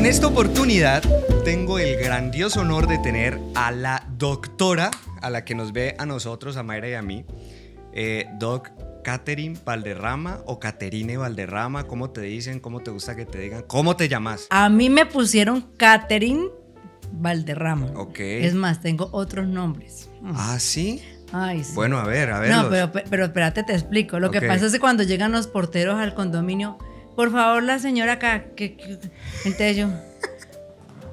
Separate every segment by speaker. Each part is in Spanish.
Speaker 1: En esta oportunidad tengo el grandioso honor de tener a la doctora, a la que nos ve a nosotros, a Mayra y a mí, Doc Katherine Valderrama o Caterine Valderrama. ¿Cómo te dicen? ¿Cómo te gusta que te digan? ¿Cómo te llamas?
Speaker 2: A mí me pusieron Katherine Valderrama.
Speaker 1: Ok.
Speaker 2: Es más, tengo otros nombres.
Speaker 1: ¿Ah, sí?
Speaker 2: Ay, sí.
Speaker 1: Bueno, a ver.
Speaker 2: No, pero espérate, te explico. Lo que pasa es que cuando llegan los porteros al condominio, por favor, la señora acá, entonces yo,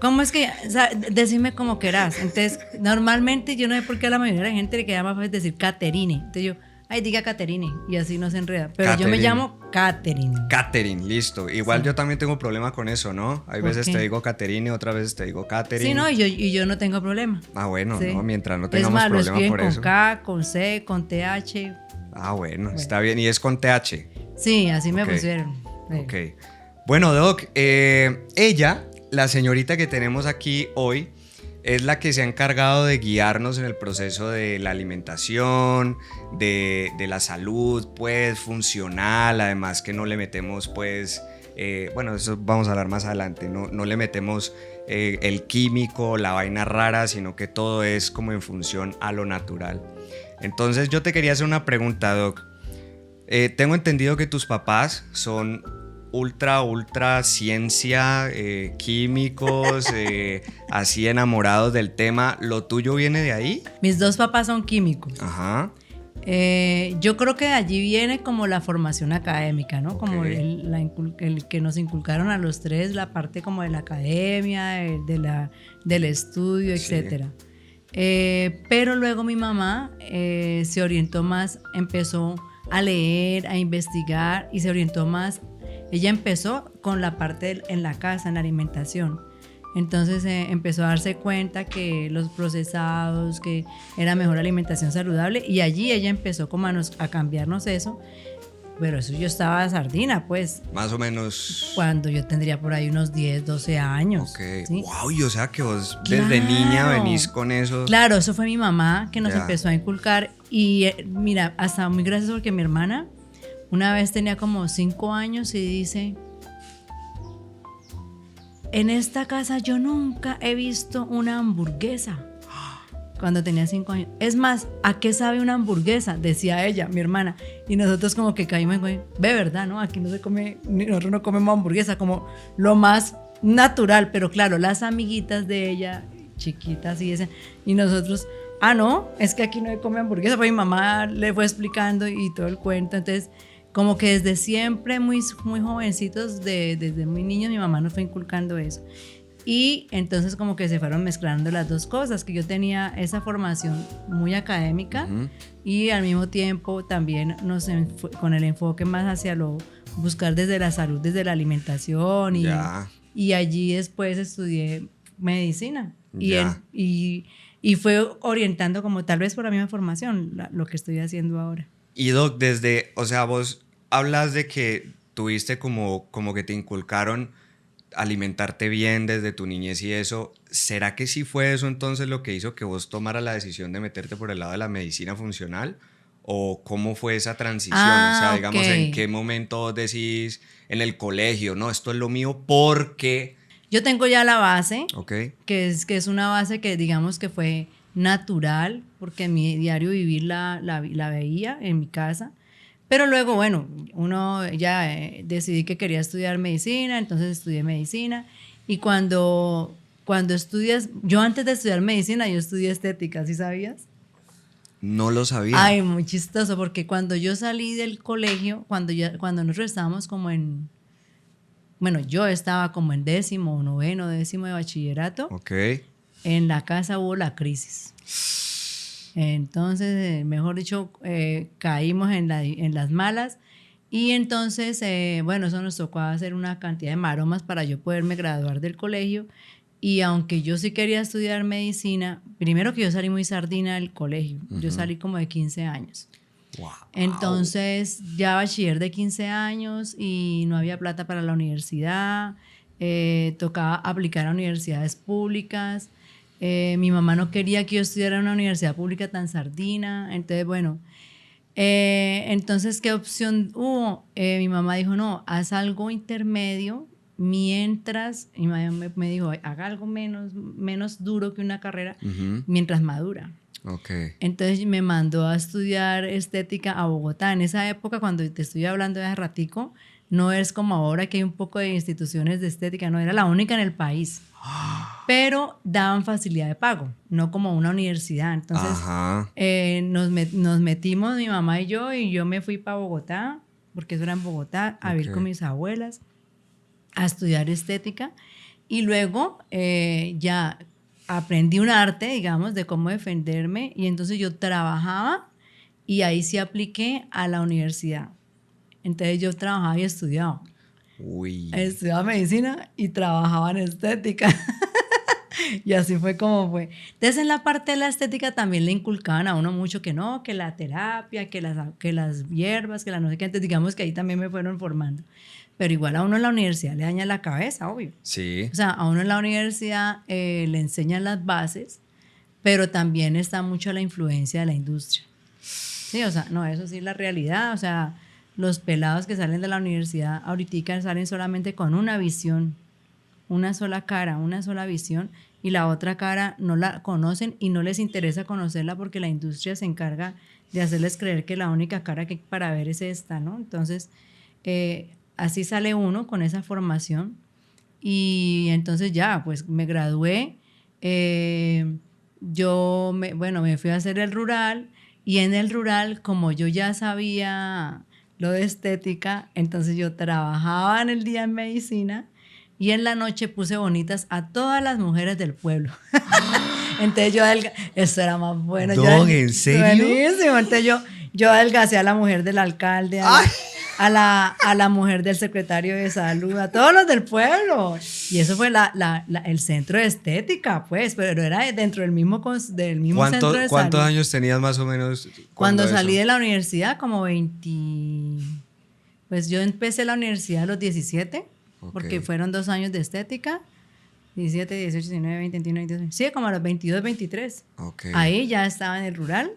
Speaker 2: ¿cómo es que? O sea, decime como querás. Entonces, normalmente yo no sé por qué a la mayoría de la gente le queda más fácil decir Caterine. Entonces yo, ay, diga Caterine, y así no se enreda. Pero
Speaker 1: Caterine.
Speaker 2: yo me llamo Katherine.
Speaker 1: Katherine, listo. Igual
Speaker 2: Sí.
Speaker 1: yo también tengo problema con eso, ¿no? Hay
Speaker 2: ¿Por
Speaker 1: veces
Speaker 2: qué?
Speaker 1: te digo Caterine, otras veces te digo Katherine.
Speaker 2: Sí, no, y yo no tengo problema.
Speaker 1: Ah, bueno,
Speaker 2: Sí.
Speaker 1: no, mientras no
Speaker 2: Es
Speaker 1: tengamos
Speaker 2: más, lo
Speaker 1: problema
Speaker 2: escriben
Speaker 1: por
Speaker 2: con
Speaker 1: eso.
Speaker 2: K, con C, con TH.
Speaker 1: Ah, bueno, está bien. Y es con TH.
Speaker 2: Sí, así me
Speaker 1: Ok.
Speaker 2: pusieron. Sí.
Speaker 1: Ok. Bueno, Doc, ella, la señorita que tenemos aquí hoy, es la que se ha encargado de guiarnos en el proceso de la alimentación, de la salud, pues, funcional, además que no le metemos, pues, bueno, eso vamos a hablar más adelante, no le metemos el químico, la vaina rara, sino que todo es como en función a lo natural. Entonces yo te quería hacer una pregunta, Doc. Tengo entendido que tus papás son ultra ciencia, químicos, así enamorados del tema. ¿Lo tuyo viene de ahí?
Speaker 2: Mis dos papás son químicos.
Speaker 1: Ajá.
Speaker 2: Yo creo que de allí viene como la formación académica, ¿no? Como
Speaker 1: Ok.
Speaker 2: el que nos inculcaron a los tres, la parte como de la academia, del estudio,
Speaker 1: Sí.
Speaker 2: etcétera. Pero luego mi mamá se orientó más, empezó a leer, a investigar y se orientó más. Ella empezó con la parte en la casa, en la alimentación. Entonces empezó a darse cuenta que los procesados, que era mejor alimentación saludable, y allí ella empezó como a cambiarnos eso. Pero eso yo estaba sardina, pues,
Speaker 1: Más o menos.
Speaker 2: cuando yo tendría por ahí unos 10, 12 años.
Speaker 1: Ok.
Speaker 2: ¿sí?
Speaker 1: Wow, y o sea que vos desde
Speaker 2: Claro.
Speaker 1: niña venís con eso.
Speaker 2: Claro, eso fue mi mamá que nos
Speaker 1: Ya.
Speaker 2: empezó a inculcar. Y mira, hasta muy gracioso porque mi hermana una vez tenía como 5 años y dice: en esta casa yo nunca he visto una hamburguesa. Cuando tenía 5 años. Es más, ¿a qué sabe una hamburguesa? Decía ella, mi hermana. Y nosotros como que caímos en, ve, ¿verdad? ¿No? Aquí no se come, nosotros no comemos hamburguesa, como lo más natural. Pero claro, las amiguitas de ella, chiquitas y ese, y nosotros, no, es que aquí no se come hamburguesa. Pues mi mamá le fue explicando y todo el cuento. Entonces, como que desde siempre, muy jovencitos, desde muy niños, mi mamá nos fue inculcando eso. Y entonces como que se fueron mezclando las dos cosas, que yo tenía esa formación muy académica y al mismo tiempo también con el enfoque más hacia lo buscar desde la salud, desde la alimentación y allí después estudié medicina y fue orientando como tal vez por la misma formación lo que estoy haciendo ahora.
Speaker 1: Y Doc, o sea, vos hablas de que tuviste como que te inculcaron alimentarte bien desde tu niñez y eso. ¿Será que sí fue eso entonces lo que hizo que vos tomaras la decisión de meterte por el lado de la medicina funcional? ¿O cómo fue esa transición? O sea, digamos, ¿en qué momento vos decís en el colegio, no, esto es lo mío porque...?
Speaker 2: Yo tengo ya la base,
Speaker 1: Okay.
Speaker 2: que es una base que digamos que fue natural, porque en mi diario vivir la veía en mi casa. Pero luego, bueno, uno ya decidí que quería estudiar medicina, entonces estudié medicina. Y cuando estudias, yo antes de estudiar medicina, yo estudié estética, ¿sí sabías?
Speaker 1: No lo sabía.
Speaker 2: Ay, muy chistoso, porque cuando yo salí del colegio, cuando nosotros estábamos como bueno, yo estaba como en 10º, 9º, 10º de bachillerato.
Speaker 1: Ok.
Speaker 2: En la casa hubo la crisis. Entonces, mejor dicho, caímos en las malas y entonces, bueno, eso nos tocó hacer una cantidad de maromas para yo poderme graduar del colegio. Y aunque yo sí quería estudiar medicina, primero que yo salí muy sardina del colegio, yo salí como de 15 años.
Speaker 1: Wow.
Speaker 2: Entonces ya bachiller de 15 años y no había plata para la universidad, tocaba aplicar a universidades públicas. Mi mamá no quería que yo estudiara en una universidad pública tan sardina, entonces bueno, entonces ¿qué opción hubo? Mi mamá dijo, no, haz algo intermedio mientras, y me dijo, haga algo menos duro que una carrera mientras madura.
Speaker 1: Okay.
Speaker 2: Entonces me mandó a estudiar estética a Bogotá. En esa época, cuando te estoy hablando de hace ratico, no es como ahora que hay un poco de instituciones de estética, no, era la única en el país. Pero daban facilidad de pago, no como una universidad. Entonces nos metimos, mi mamá y yo me fui para Bogotá, porque eso era en Bogotá, a vivir con mis abuelas, a estudiar estética. Y luego ya aprendí un arte, digamos, de cómo defenderme, y entonces yo trabajaba y ahí sí apliqué a la universidad. Entonces yo trabajaba y estudiaba.
Speaker 1: Uy.
Speaker 2: Estudiaba medicina y trabajaba en estética. Y así fue como fue. Entonces en la parte de la estética también le inculcaban a uno mucho que no, que la terapia, que las hierbas, que la no sé qué. Entonces digamos que ahí también me fueron formando. Pero igual a uno en la universidad le daña la cabeza, obvio.
Speaker 1: Sí.
Speaker 2: O sea, a uno en la universidad le enseñan las bases, pero también está mucho la influencia de la industria. Sí, o sea, no, eso sí es la realidad. O sea, los pelados que salen de la universidad ahorita salen solamente con una visión, una sola cara, una sola visión, y la otra cara no la conocen y no les interesa conocerla porque la industria se encarga de hacerles creer que la única cara que hay para ver es esta, ¿no? Entonces, así sale uno con esa formación y entonces ya, pues me gradué, me fui a hacer el rural y en el rural, como yo ya sabía lo de estética, entonces yo trabajaba en el día en medicina y en la noche puse bonitas a todas las mujeres del pueblo. Entonces eso era más bueno.
Speaker 1: Dog, ¿en serio?
Speaker 2: Buenísimo. Entonces yo adelgacé a la mujer del alcalde, a la mujer del secretario de salud, a todos los del pueblo. Y eso fue el centro de estética, pues, pero era dentro del mismo centro de salud.
Speaker 1: ¿Cuántos años tenías más o menos?
Speaker 2: Cuando salí de la universidad, como 20... Pues yo empecé la universidad a los 17, porque fueron 2 años de estética. 17, 18, 19, 20, 21, 22. Sí, como a los 22, 23. Ahí ya estaba en el rural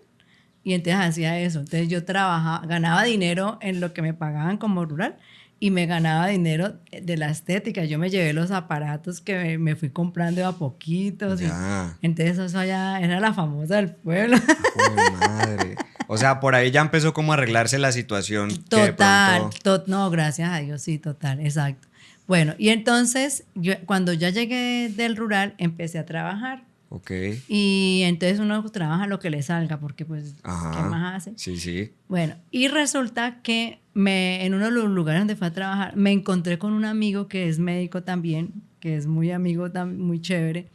Speaker 2: y entonces hacía eso. Entonces yo trabajaba, ganaba dinero en lo que me pagaban como rural y me ganaba dinero de la estética. Yo me llevé los aparatos que me fui comprando de a poquitos. Entonces eso ya era la famosa del pueblo.
Speaker 1: Madre. O sea, por ahí ya empezó como a arreglarse la situación.
Speaker 2: Total, no, gracias a Dios, sí, total, exacto. Bueno, y entonces, cuando ya llegué del rural, empecé a trabajar. Y entonces uno trabaja lo que le salga, porque pues, ¿qué más hace?
Speaker 1: Sí, sí.
Speaker 2: Bueno, y resulta que en uno de los lugares donde fui a trabajar, me encontré con un amigo que es médico también, que es muy amigo, muy chévere.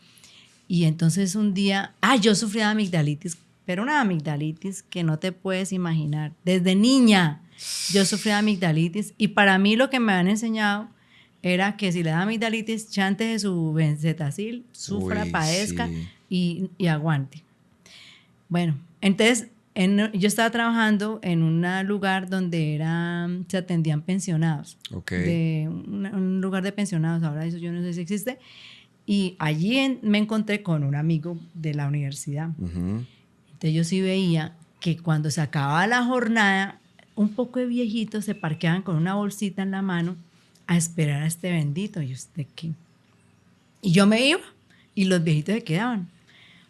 Speaker 2: Y entonces un día, yo sufría de amigdalitis, pero una amigdalitis que no te puedes imaginar. Desde niña yo sufría de amigdalitis y para mí lo que me han enseñado era que si le da amigdalitis, chante de su benzetacil, sufra, padezca y aguante. Bueno, entonces yo estaba trabajando en un lugar donde se atendían pensionados. De un lugar de pensionados, ahora eso yo no sé si existe. Y allí me encontré con un amigo de la universidad. Entonces yo sí veía que cuando se acababa la jornada, un poco de viejitos se parqueaban con una bolsita en la mano a esperar a este bendito. ¿Y usted qué? Y yo me iba y los viejitos se quedaban.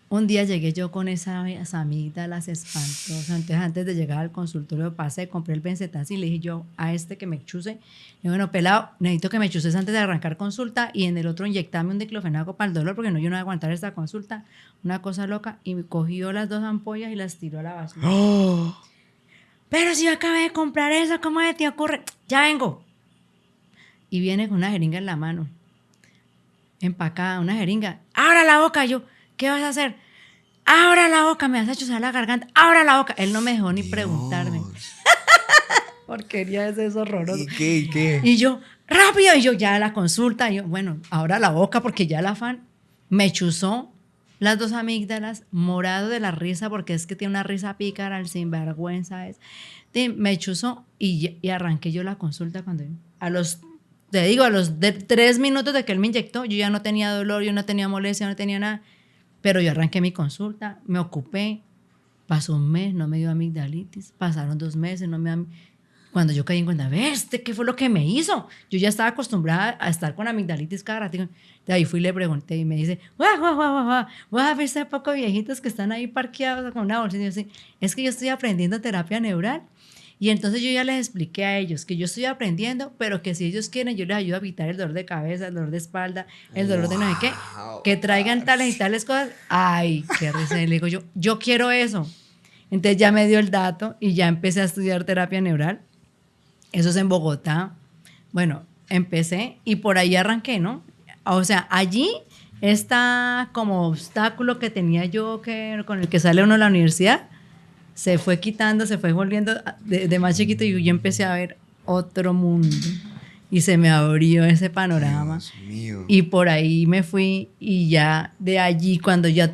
Speaker 2: Un día llegué yo con esas amígdalas espantosas. Entonces, antes de llegar al consultorio, pasé, compré el benzetacil y le dije yo a este que me chuse. Le dije, bueno, pelado, necesito que me chuses antes de arrancar consulta y en el otro inyectame un diclofenaco para el dolor porque no, yo no voy a aguantar esta consulta. Una cosa loca. Y me cogió las 2 ampollas y las tiró a la basura. ¡Oh! Pero si yo acabé de comprar eso, ¿cómo te ocurre? Ya vengo. Y viene con una jeringa en la mano, empacada, una jeringa. ¡Abra la boca! Yo, ¿qué vas a hacer? ¡Abra la boca! Me vas a chuzar la garganta. ¡Abra la boca! Él no me dejó ni preguntarme. Porquería, es eso horroroso.
Speaker 1: ¿Y qué?
Speaker 2: Y yo, rápido. Y yo, ya la consulta. Y yo, bueno, abra la boca porque ya el afán me chuzó las 2 amígdalas, morado de la risa, porque es que tiene una risa pícara, el sinvergüenza es. Me chuzó y arranqué yo la consulta cuando a los 3 minutos de que él me inyectó, yo ya no tenía dolor, yo no tenía molestia, no tenía nada. Pero yo arranqué mi consulta, me ocupé. Pasó un mes, no me dio amigdalitis. Pasaron 2 meses, no me dio. Cuando yo caí en cuenta, ¿qué fue lo que me hizo? Yo ya estaba acostumbrada a estar con amigdalitis cada rato. De ahí fui y le pregunté y me dice, guau, guau, guau, guau, guau, voy a ver ese poco viejitos que están ahí parqueados con una bolsita. Y yo, sí, es que yo estoy aprendiendo terapia neural. Y entonces yo ya les expliqué a ellos que yo estoy aprendiendo, pero que si ellos quieren, yo les ayudo a evitar el dolor de cabeza, el dolor de espalda, el dolor de no sé qué, que traigan tales y tales cosas. Ay, qué risa. Y le digo yo quiero eso. Entonces ya me dio el dato y ya empecé a estudiar terapia neural. Eso es en Bogotá. Bueno, empecé y por ahí arranqué, ¿no? O sea, allí está como obstáculo que tenía yo con el que sale uno a la universidad, se fue quitando, se fue volviendo de más chiquito y yo empecé a ver otro mundo y se me abrió ese panorama.
Speaker 1: Dios mío.
Speaker 2: Y por ahí me fui y ya de allí, cuando ya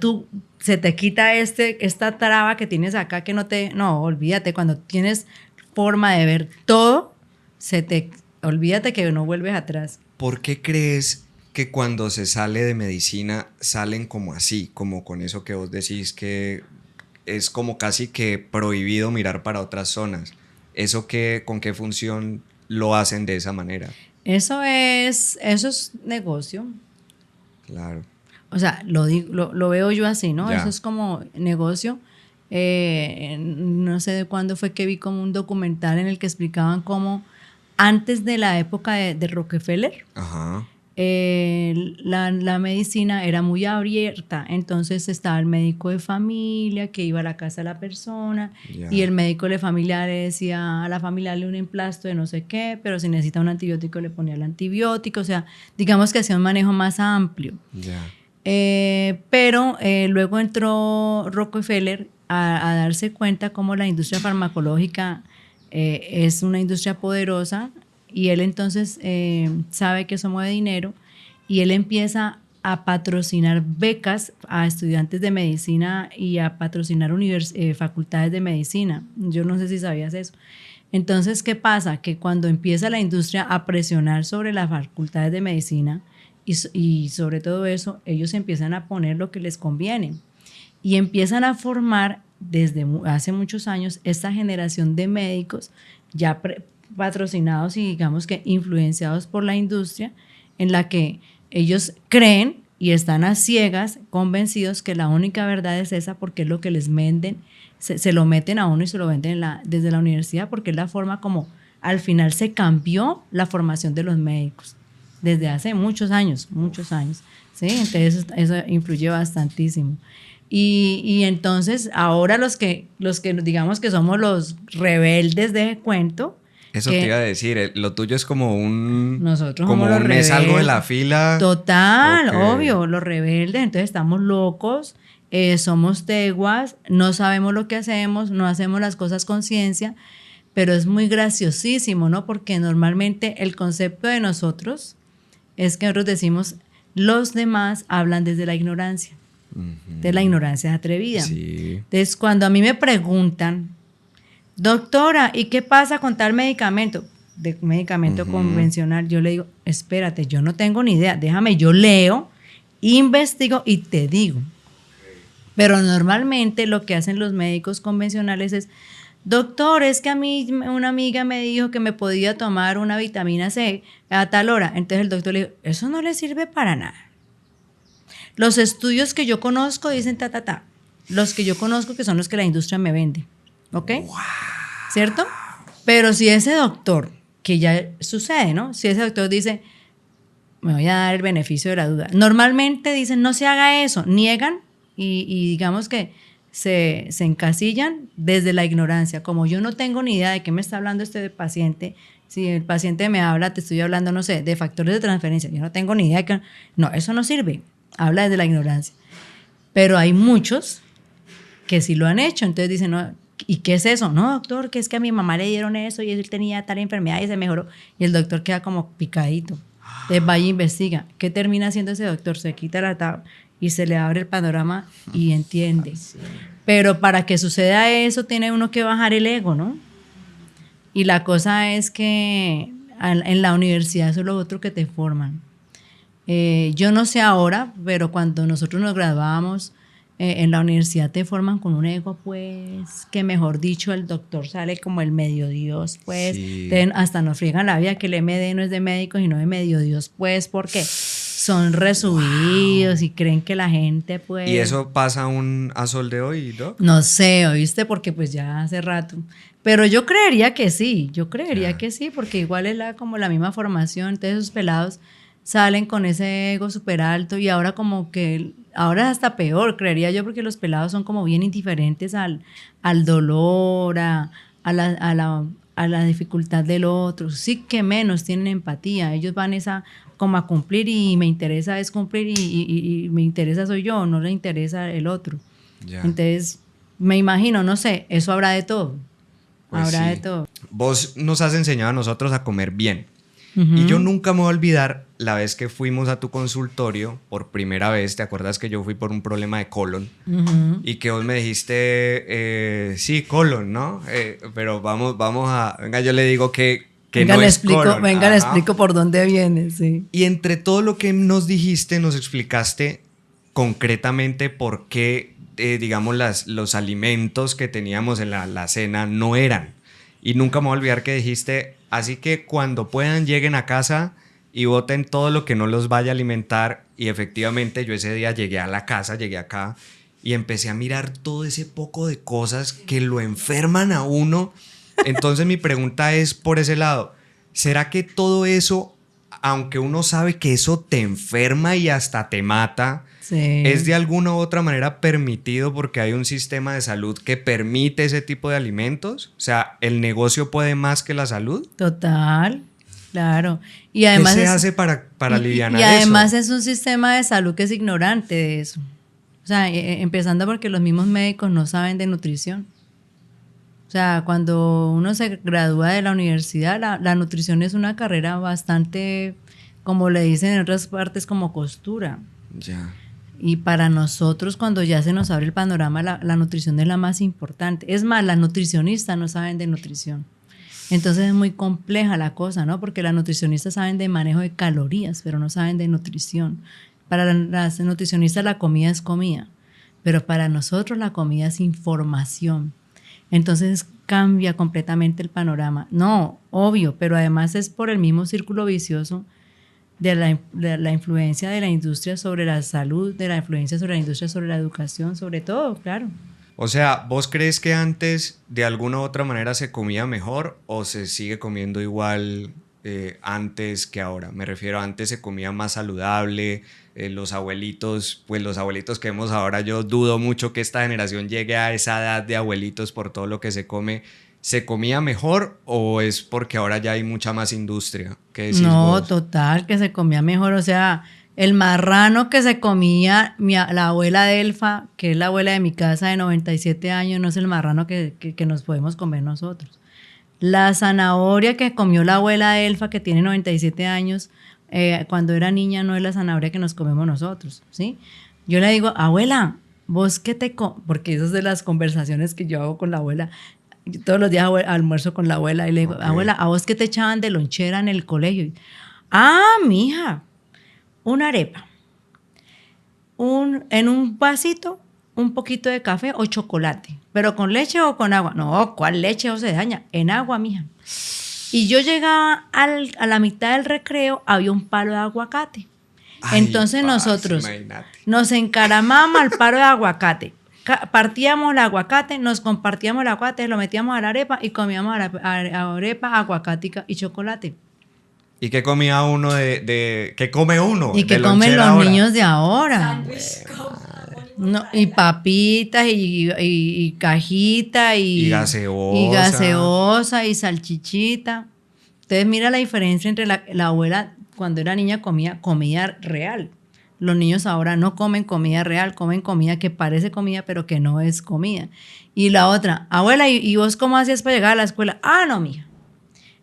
Speaker 2: se te quita esta traba que tienes acá que no, olvídate, cuando tienes forma de ver todo, olvídate que no vuelves atrás.
Speaker 1: ¿Por qué crees que cuando se sale de medicina salen como así, como con eso que vos decís que es como casi que prohibido mirar para otras zonas? ¿Con qué función lo hacen de esa manera?
Speaker 2: Eso es negocio.
Speaker 1: Claro.
Speaker 2: O sea, lo veo yo así, ¿no?
Speaker 1: Ya.
Speaker 2: Eso es como negocio. No sé de cuándo fue que vi como un documental en el que explicaban cómo antes de la época de Rockefeller,
Speaker 1: Ajá.
Speaker 2: La medicina era muy abierta. Entonces estaba el médico de familia que iba a la casa de la persona
Speaker 1: Ya.
Speaker 2: y el médico de familia le decía a la familia, dale un emplasto de no sé qué, pero si necesita un antibiótico le ponía el antibiótico. O sea, digamos que hacía un manejo más amplio.
Speaker 1: Ya.
Speaker 2: Pero luego entró Rockefeller a darse cuenta cómo la industria farmacológica es una industria poderosa y él entonces sabe que eso mueve dinero y él empieza a patrocinar becas a estudiantes de medicina y a patrocinar facultades de medicina. Yo no sé si sabías eso. Entonces, ¿qué pasa? Que cuando empieza la industria a presionar sobre las facultades de medicina y sobre todo eso, ellos empiezan a poner lo que les conviene y empiezan a formar desde hace muchos años esta generación de médicos ya patrocinados y digamos que influenciados por la industria, en la que ellos creen y están a ciegas convencidos que la única verdad es esa porque es lo que les venden, se lo meten a uno y se lo venden desde la universidad porque es la forma como al final se cambió la formación de los médicos desde hace muchos años, ¿sí? Entonces eso influye bastantísimo. Y entonces ahora los que digamos que somos los rebeldes de cuento.
Speaker 1: Eso te iba a decir, lo tuyo es como
Speaker 2: nosotros
Speaker 1: como
Speaker 2: somos los
Speaker 1: me salgo de
Speaker 2: rebeldes.
Speaker 1: la fila.
Speaker 2: Total,
Speaker 1: Okay.
Speaker 2: obvio, los rebeldes, entonces estamos locos, somos teguas, no sabemos lo que hacemos, no hacemos las cosas con ciencia, pero es muy graciosísimo, ¿no? Porque normalmente el concepto de nosotros es que nosotros decimos, los demás hablan desde la ignorancia. De la ignorancia atrevida.
Speaker 1: Sí.
Speaker 2: Entonces, cuando a mí me preguntan, doctora, ¿y qué pasa con tal medicamento? De medicamento convencional, yo le digo, espérate, yo no tengo ni idea, déjame, yo leo, investigo y te digo. Pero normalmente lo que hacen los médicos convencionales es, doctor, es que a mí una amiga me dijo que me podía tomar una vitamina C a tal hora. Entonces el doctor le dijo, eso no le sirve para nada. Los estudios que yo conozco dicen ta. Los que yo conozco que son los que la industria me vende. ¿Ok? Wow. ¿Cierto? Pero si ese doctor, que ya sucede, ¿no? Si ese doctor dice, me voy a dar el beneficio de la duda. Normalmente dicen, no se haga eso. Niegan y digamos que se encasillan desde la ignorancia. Como yo no tengo ni idea de qué me está hablando este paciente, si el paciente me habla, te estoy hablando, no sé, de factores de transferencia. Yo no tengo ni idea. No, eso no sirve. Habla desde la ignorancia. Pero hay muchos que sí lo han hecho. Entonces dicen, no, ¿y qué es eso? No, doctor, que es que a mi mamá le dieron eso y él tenía tal enfermedad y se mejoró. Y el doctor queda como picadito. Entonces vaya e investiga. ¿Qué termina haciendo ese doctor? Se quita la tabla y se le abre el panorama y entiende. Pero para que suceda eso tiene uno que bajar el ego, ¿no? Y la cosa es que en la universidad eso es lo otro que te forman. Yo no sé ahora, pero cuando nosotros nos graduábamos, En la universidad te forman con un ego, pues, que mejor dicho, el doctor sale como el medio Dios, pues,
Speaker 1: Sí.
Speaker 2: hasta nos friegan la vida que el MD no es de médicos, sino de medio Dios, pues, porque son resubidos y creen que la gente, pues...
Speaker 1: ¿Y eso pasa aún a sol de hoy, Doc?
Speaker 2: No sé, ¿oíste? Porque pues ya hace rato. Pero yo creería que sí, que sí, porque igual es como la misma formación, entonces esos pelados salen con ese ego súper alto y ahora como que, ahora es hasta peor, creería yo, porque los pelados son como bien indiferentes al dolor, a la dificultad del otro, sí que menos tienen empatía, ellos van como a cumplir y me interesa es cumplir y me interesa soy yo, no le interesa el otro.
Speaker 1: Ya.
Speaker 2: Entonces, me imagino, no sé, eso habrá de todo.
Speaker 1: Pues
Speaker 2: habrá
Speaker 1: sí.
Speaker 2: de todo.
Speaker 1: Vos nos has enseñado a nosotros a comer bien. Y yo nunca me voy a olvidar la vez que fuimos a tu consultorio por primera vez. ¿Te acuerdas que yo fui por un problema de colon? Y que vos me dijiste, sí, colon, ¿no? Pero vamos a... Venga, yo le digo que
Speaker 2: venga,
Speaker 1: no
Speaker 2: le
Speaker 1: es
Speaker 2: explico,
Speaker 1: colon.
Speaker 2: venga, le explico por dónde viene, sí.
Speaker 1: Y entre todo lo que nos dijiste, nos explicaste concretamente por qué, digamos, los alimentos que teníamos en la cena no eran. Y nunca me voy a olvidar que dijiste, así que cuando puedan lleguen a casa y boten todo lo que no los vaya a alimentar. Y efectivamente yo ese día llegué a la casa, llegué acá y empecé a mirar todo ese poco de cosas que lo enferman a uno. Entonces mi pregunta es por ese lado, ¿será que todo eso, aunque uno sabe que eso te enferma y hasta te mata,
Speaker 2: sí,
Speaker 1: es de alguna u otra manera permitido porque hay un sistema de salud que permite ese tipo de alimentos? O sea, ¿el negocio puede más que la salud?
Speaker 2: total, claro. Y además
Speaker 1: ¿Qué se hace para alivianar
Speaker 2: y además
Speaker 1: eso?
Speaker 2: es un sistema de salud que es ignorante de eso. O sea, empezando porque los mismos médicos no saben de nutrición. O sea, cuando uno se gradúa de la universidad, la nutrición es una carrera bastante, como le dicen en otras partes, como costura.
Speaker 1: Ya.
Speaker 2: Y para nosotros, cuando ya se nos abre el panorama, la nutrición es la más importante. Es más, las nutricionistas no saben de nutrición. Entonces es muy compleja la cosa, ¿no? Porque las nutricionistas saben de manejo de calorías, pero no saben de nutrición. Para las nutricionistas la comida es comida, pero para nosotros la comida es información. Entonces cambia completamente el panorama. No, obvio, pero además es por el mismo círculo vicioso de la influencia de la industria sobre la salud, de la influencia sobre la industria sobre la educación, sobre todo, claro.
Speaker 1: O sea, ¿vos crees que antes de alguna u otra manera se comía mejor o se sigue comiendo igual antes que ahora? Me refiero, antes se comía más saludable, los abuelitos, pues los abuelitos que vemos ahora, yo dudo mucho que esta generación llegue a esa edad de abuelitos por todo lo que se come. ¿Se comía mejor o es porque ahora ya hay mucha más industria? ¿Qué decís
Speaker 2: No,
Speaker 1: vos?
Speaker 2: total, que se comía mejor, o sea, el marrano que se comía la abuela Delfa, que es la abuela de mi casa de 97 años, no es el marrano que nos podemos comer nosotros. La zanahoria que comió la abuela Delfa, que tiene 97 años, cuando era niña, no es la zanahoria que nos comemos nosotros, ¿sí? Yo le digo, abuela, ¿vos qué te comes? Porque esas de las conversaciones que yo hago con la abuela. Yo todos los días almuerzo con la abuela y le digo,
Speaker 1: Ok.
Speaker 2: abuela, ¿a vos qué te echaban de lonchera en el colegio? Ah, mija, una arepa. En un vasito, un poquito de café o chocolate. ¿Pero con leche o con agua? No, ¿cuál leche o se daña? En agua, mija. Y yo llegaba a la mitad del recreo, había un palo de aguacate.
Speaker 1: Ay,
Speaker 2: Entonces
Speaker 1: parce,
Speaker 2: nosotros
Speaker 1: imagínate.
Speaker 2: nos encaramábamos al palo de aguacate. Partíamos el aguacate, nos compartíamos el aguacate, lo metíamos a la arepa y comíamos a la arepa, aguacate y chocolate.
Speaker 1: ¿Y qué comía uno qué come uno?
Speaker 2: ¿Y
Speaker 1: de
Speaker 2: qué comen
Speaker 1: lonchera
Speaker 2: los
Speaker 1: ahora?
Speaker 2: niños de ahora? No, y papitas y cajita
Speaker 1: Y gaseosa.
Speaker 2: y gaseosa y salchichita. Entonces mira la diferencia entre la abuela cuando era niña comía comida real. Los niños ahora no comen comida real, comen comida que parece comida pero que no es comida. Y la otra, abuela, ¿y vos cómo hacías para llegar a la escuela? Ah, no, mija.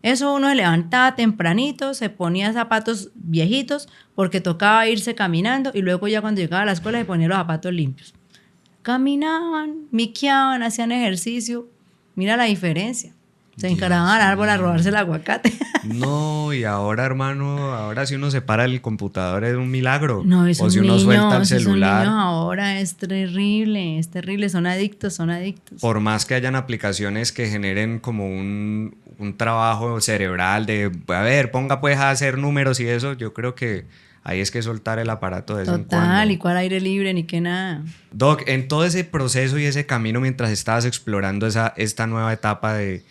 Speaker 2: Eso uno se levantaba tempranito, se ponía zapatos viejitos porque tocaba irse caminando y luego ya cuando llegaba a la escuela se ponía los zapatos limpios. Caminaban, miqueaban, hacían ejercicio. Mira la diferencia. Se encargaban al árbol a robarse el aguacate.
Speaker 1: No, y ahora, hermano, ahora si uno se para el computador es un milagro.
Speaker 2: No, es
Speaker 1: o si
Speaker 2: un
Speaker 1: uno
Speaker 2: niño,
Speaker 1: suelta el
Speaker 2: esos
Speaker 1: celular.
Speaker 2: niños ahora es terrible, son adictos, son adictos.
Speaker 1: Por más que hayan aplicaciones que generen como un trabajo cerebral de, a ver, ponga pues a hacer números y eso, yo creo que ahí es que soltar el aparato de vez en cuando.
Speaker 2: Total, y cuál aire libre, ni qué nada.
Speaker 1: Doc, en todo ese proceso y ese camino mientras estabas explorando esta nueva etapa de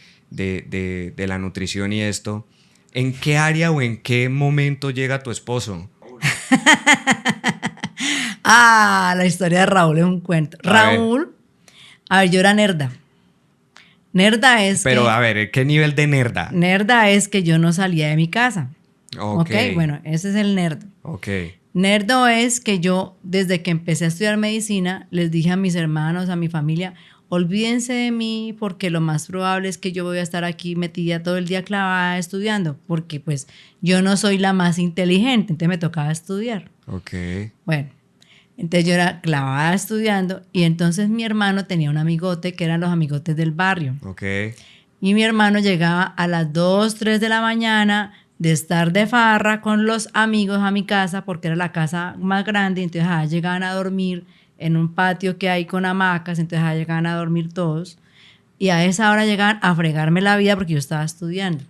Speaker 1: la nutrición y esto, ¿en qué área o en qué momento llega tu esposo?
Speaker 2: La historia de Raúl es un cuento. Raúl, a ver, yo era nerda. Nerda es
Speaker 1: Pero
Speaker 2: que,
Speaker 1: a ver, ¿qué nivel de nerda?
Speaker 2: Nerda es que yo no salía de mi casa.
Speaker 1: Ok.
Speaker 2: Bueno, ese es el nerd.
Speaker 1: Ok.
Speaker 2: Nerdo es que yo, desde que empecé a estudiar medicina, les dije a mis hermanos, a mi familia, olvídense de mí porque lo más probable es que yo voy a estar aquí metida todo el día clavada estudiando, porque pues yo no soy la más inteligente, entonces me tocaba estudiar.
Speaker 1: Ok.
Speaker 2: Bueno, entonces yo era clavada estudiando y entonces mi hermano tenía un amigote que eran los amigotes del barrio.
Speaker 1: Ok.
Speaker 2: Y mi hermano llegaba a las 2, 3 de la mañana de estar de farra con los amigos a mi casa, porque era la casa más grande, entonces allá llegaban a dormir en un patio que hay con hamacas, entonces allá llegaban a dormir todos. Y a esa hora llegaban a fregarme la vida porque yo estaba estudiando.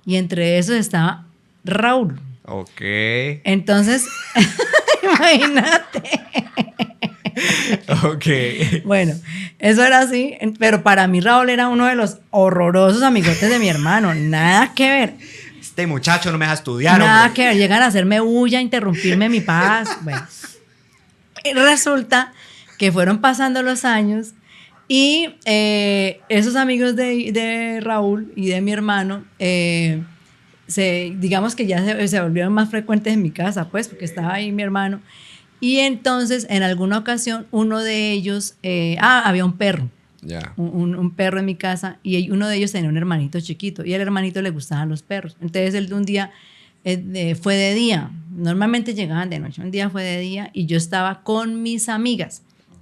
Speaker 2: Y entre esos estaba Raúl.
Speaker 1: Ok.
Speaker 2: Entonces, imagínate.
Speaker 1: Ok.
Speaker 2: Bueno, eso era así, pero para mí Raúl era uno de los horrorosos amigotes de mi hermano, nada que ver.
Speaker 1: Este muchacho no me deja estudiar,
Speaker 2: Nada
Speaker 1: hombre.
Speaker 2: que ver, llegan a hacerme bulla, a interrumpirme mi paz. Bueno, y resulta que fueron pasando los años y esos amigos de Raúl y de mi hermano, digamos que ya se volvieron más frecuentes en mi casa, pues, porque estaba ahí mi hermano. Y entonces, en alguna ocasión, uno de ellos, había un perro.
Speaker 1: Ya.
Speaker 2: Un perro en mi casa y uno de ellos tenía un hermanito chiquito y al hermanito le gustaban los perros. Entonces él un día fue de día, normalmente llegaban de noche, un día fue de día y yo estaba con mis amigas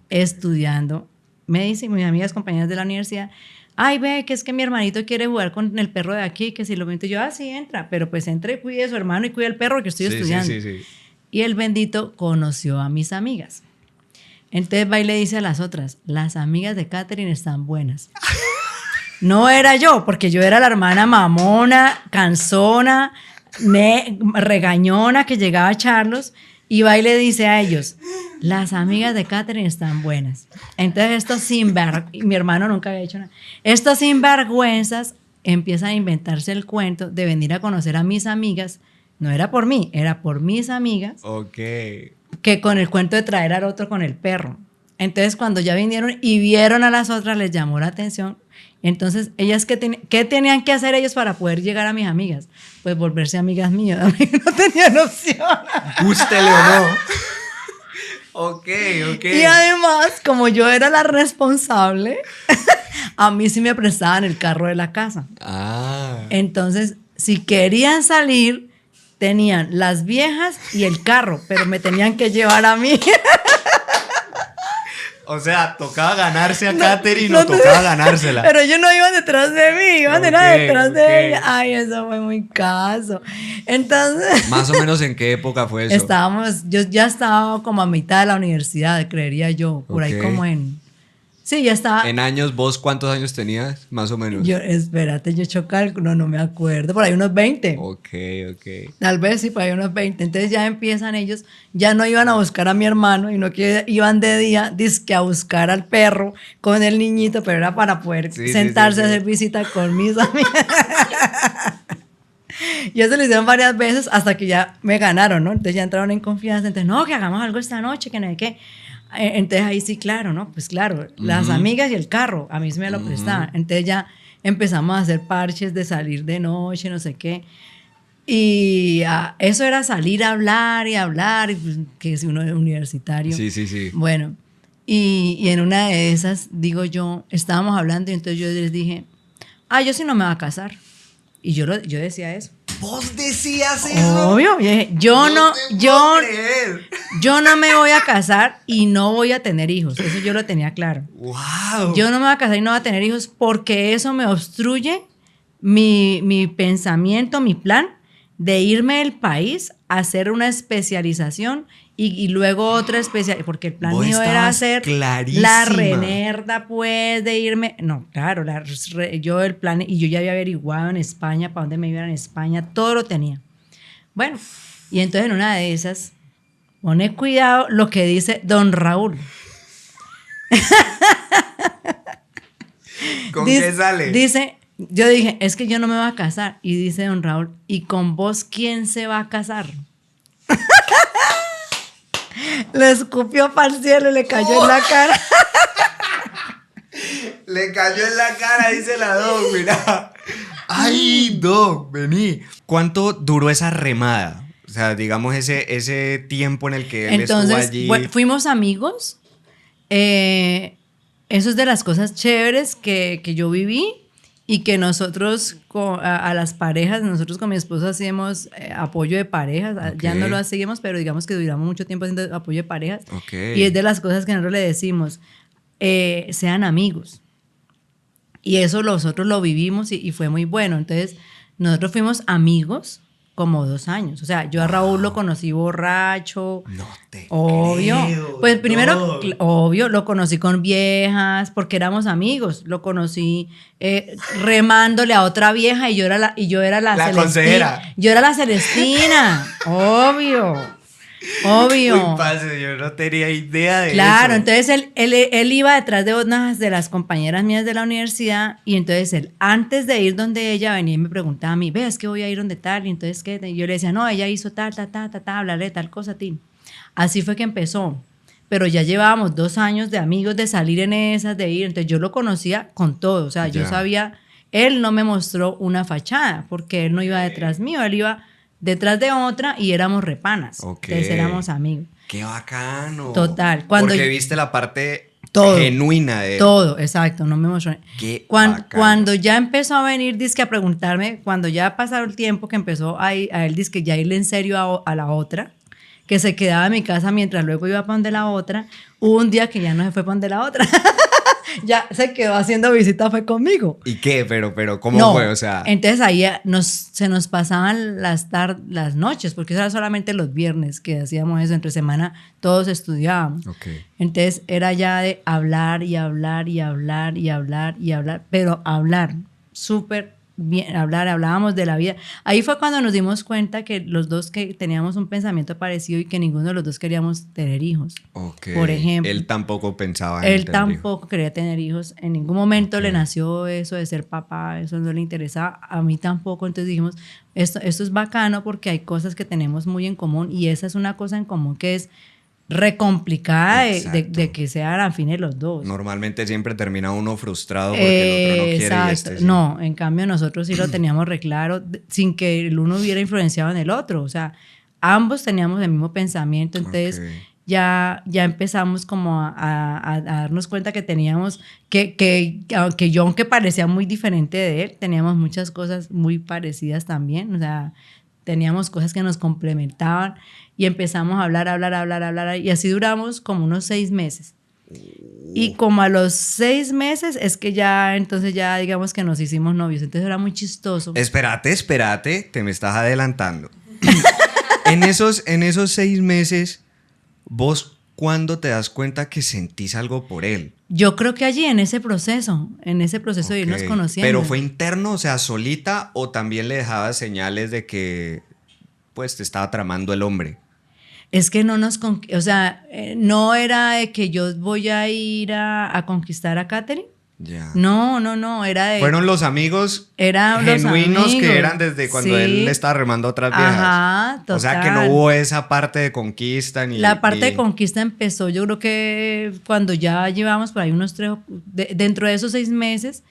Speaker 2: estudiando medicina, mis amigas compañeras de la universidad. Ay, ve, que es que mi hermanito quiere jugar con el perro de aquí, que si lo meto yo, sí, entra, pero pues entre y cuide a su hermano y cuide al perro que estoy estudiando.
Speaker 1: Sí.
Speaker 2: Y el bendito conoció a mis amigas. Entonces va y le dice a las otras, las amigas de Catherine están buenas. No era yo, porque yo era la hermana mamona, cansona, regañona que llegaba a echarlos. Y va y le dice a ellos, las amigas de Catherine están buenas. Entonces estos mi hermano nunca había hecho nada. Estos sinvergüenzas empiezan a inventarse el cuento de venir a conocer a mis amigas. No era por mí, era por mis amigas.
Speaker 1: Ok.
Speaker 2: Que con el cuento de traer al otro con el perro. Entonces, cuando ya vinieron y vieron a las otras, les llamó la atención. Entonces, ellas, ¿qué tenían que hacer ellos para poder llegar a mis amigas? Pues volverse amigas mías. No tenían opción.
Speaker 1: Gústele o no. Ok.
Speaker 2: Y además, como yo era la responsable, a mí sí me prestaban el carro de la casa. Entonces, si querían salir, tenían las viejas y el carro, pero me tenían que llevar a mí.
Speaker 1: O sea, tocaba ganarse a Catherine o tocaba ganársela.
Speaker 2: Pero ellos no iban detrás de mí, iban detrás de ella. Ay, eso fue muy caso. Entonces...
Speaker 1: ¿Más o menos en qué época fue eso?
Speaker 2: Yo ya estaba como a mitad de la universidad, creería yo, por ahí como en... Sí, ya estaba.
Speaker 1: En años, ¿vos cuántos años tenías? Más o menos.
Speaker 2: Espérate, yo he hecho cálculo, no me acuerdo. Por ahí unos 20.
Speaker 1: Ok.
Speaker 2: Tal vez sí, por ahí unos 20. Entonces ya empiezan ellos, ya no iban a buscar a mi hermano, sino que iban de día, dizque a buscar al perro con el niñito, pero era para poder sentarse a hacer visita con mis amigas. Y eso lo hicieron varias veces hasta que ya me ganaron, ¿no? Entonces ya entraron en confianza. Entonces, no, que hagamos algo esta noche, que no hay qué. Entonces ahí sí, claro, ¿no? Pues claro, las amigas y el carro, a mí se me lo prestaban. Entonces ya empezamos a hacer parches de salir de noche, no sé qué. Y eso era salir a hablar y hablar, y pues, que es uno universitario.
Speaker 1: Sí.
Speaker 2: Bueno, y en una de esas, digo yo, estábamos hablando y entonces yo les dije, yo sí no me voy a casar. Y yo decía eso.
Speaker 1: ¿Vos decías eso?
Speaker 2: Obvio. Yo no me voy a casar y no voy a tener hijos. Eso yo lo tenía claro.
Speaker 1: ¡Wow!
Speaker 2: Yo no me voy a casar y no voy a tener hijos porque eso me obstruye mi pensamiento, mi plan de irme del país a hacer una especialización y luego otra especialización, porque el plan
Speaker 1: Vos
Speaker 2: mío era
Speaker 1: estabas
Speaker 2: hacer
Speaker 1: clarísima.
Speaker 2: la renerda, pues, de irme. No, claro, yo el plan, y yo ya había averiguado en España, para dónde me iban en España, todo lo tenía. Bueno, y entonces en una de esas, pone cuidado lo que dice don Raúl.
Speaker 1: ¿Con qué sale?
Speaker 2: Dice, yo dije, es que yo no me voy a casar. Y dice don Raúl, ¿y con vos quién se va a casar? Le escupió para el cielo y le cayó en la cara.
Speaker 1: Le cayó en la cara, dice la Doc, mira. Ay, Doc, vení. ¿Cuánto duró esa remada? O sea, digamos ese tiempo en el que él
Speaker 2: Entonces,
Speaker 1: estuvo allí.
Speaker 2: bueno, fuimos amigos. Eso es de las cosas chéveres que yo viví y que nosotros a las parejas, nosotros con mi esposo hacíamos apoyo de parejas. Okay. Ya no lo hacíamos, pero digamos que duramos mucho tiempo haciendo apoyo de parejas.
Speaker 1: Okay.
Speaker 2: Y es de las cosas que nosotros le decimos, sean amigos. Y eso nosotros lo vivimos y fue muy bueno. Entonces, nosotros fuimos amigos como 2 años. O sea, yo a Raúl lo conocí borracho.
Speaker 1: No te
Speaker 2: obvio.
Speaker 1: creo,
Speaker 2: Pues primero,
Speaker 1: no.
Speaker 2: obvio, lo conocí con viejas, porque éramos amigos. Lo conocí remándole a otra vieja y yo era la Celestina.
Speaker 1: Consejera.
Speaker 2: Yo era la Celestina. Obvio. Obvio.
Speaker 1: Uy, parce, yo no tenía idea de eso.
Speaker 2: Claro, entonces él iba detrás de unas de las compañeras mías de la universidad y entonces él, antes de ir donde ella, venía y me preguntaba a mí, ¿ves que voy a ir donde tal? Y entonces, ¿qué? Y yo le decía, no, ella hizo tal, hablarle de tal cosa a ti. Así fue que empezó. Pero ya llevábamos 2 años de amigos, de salir en esas, de ir. Entonces yo lo conocía con todo. O sea, yo sabía, él no me mostró una fachada porque él no iba detrás mío, él iba detrás de otra y éramos repanas.
Speaker 1: Okay.
Speaker 2: Entonces éramos amigos.
Speaker 1: ¡Qué bacano!
Speaker 2: Total.
Speaker 1: Porque viste la parte
Speaker 2: todo,
Speaker 1: genuina de él.
Speaker 2: Todo, exacto. No me mostró.
Speaker 1: ¡Qué
Speaker 2: cuando ya empezó a venir, dizque a preguntarme, cuando ya pasaron el tiempo que empezó a él, dizque ya irle en serio a la otra, que se quedaba en mi casa mientras luego iba para donde la otra, hubo un día que ya no se fue para donde la otra. Ya se quedó haciendo visita, fue conmigo.
Speaker 1: ¿Y qué? Pero ¿cómo fue? O sea,
Speaker 2: entonces ahí se nos pasaban las noches, porque eso era solamente los viernes que hacíamos eso, entre semana todos estudiábamos.
Speaker 1: Okay.
Speaker 2: Entonces era ya de hablar y hablar y hablar y hablar y hablar, pero hablar súper bien, hablábamos de la vida. Ahí fue cuando nos dimos cuenta que los dos que teníamos un pensamiento parecido y que ninguno de los dos queríamos tener hijos.
Speaker 1: Okay.
Speaker 2: Por ejemplo.
Speaker 1: Él tampoco pensaba en
Speaker 2: Él tampoco quería tener hijos. En ningún momento
Speaker 1: Okay.
Speaker 2: le nació eso de ser papá, eso no le interesaba. A mí tampoco. Entonces dijimos, esto es bacano porque hay cosas que tenemos muy en común y esa es una cosa en común que es re complicada de que sean afines los dos.
Speaker 1: Normalmente siempre termina uno frustrado porque el otro no quiere.
Speaker 2: Exacto.
Speaker 1: Sí.
Speaker 2: No, en cambio nosotros sí lo teníamos re claro sin que el uno hubiera influenciado en el otro. O sea, ambos teníamos el mismo pensamiento. Entonces ya empezamos como a darnos cuenta que teníamos aunque parecía muy diferente de él, teníamos muchas cosas muy parecidas también. O sea, teníamos cosas que nos complementaban y empezamos a hablar y así duramos como unos 6 meses. Y como a los 6 meses es que entonces ya digamos que nos hicimos novios. Entonces era muy chistoso.
Speaker 1: Espérate, te me estás adelantando. en esos 6 meses, ¿vos cuándo te das cuenta que sentís algo por él?
Speaker 2: Yo creo que allí en ese proceso de irnos conociendo.
Speaker 1: ¿Pero fue interno, o sea, solita, o también le dejabas señales de que pues te estaba tramando el hombre?
Speaker 2: Es que o sea, no era de que yo voy a ir a conquistar a Katherine.
Speaker 1: Ya.
Speaker 2: No, era de...
Speaker 1: Fueron los amigos genuinos que eran desde cuando él le estaba remando a otras viejas.
Speaker 2: Ajá, total.
Speaker 1: O sea que no hubo esa parte de conquista ni...
Speaker 2: La parte de conquista empezó, yo creo que cuando ya llevamos por ahí unos 3, dentro de esos 6 meses,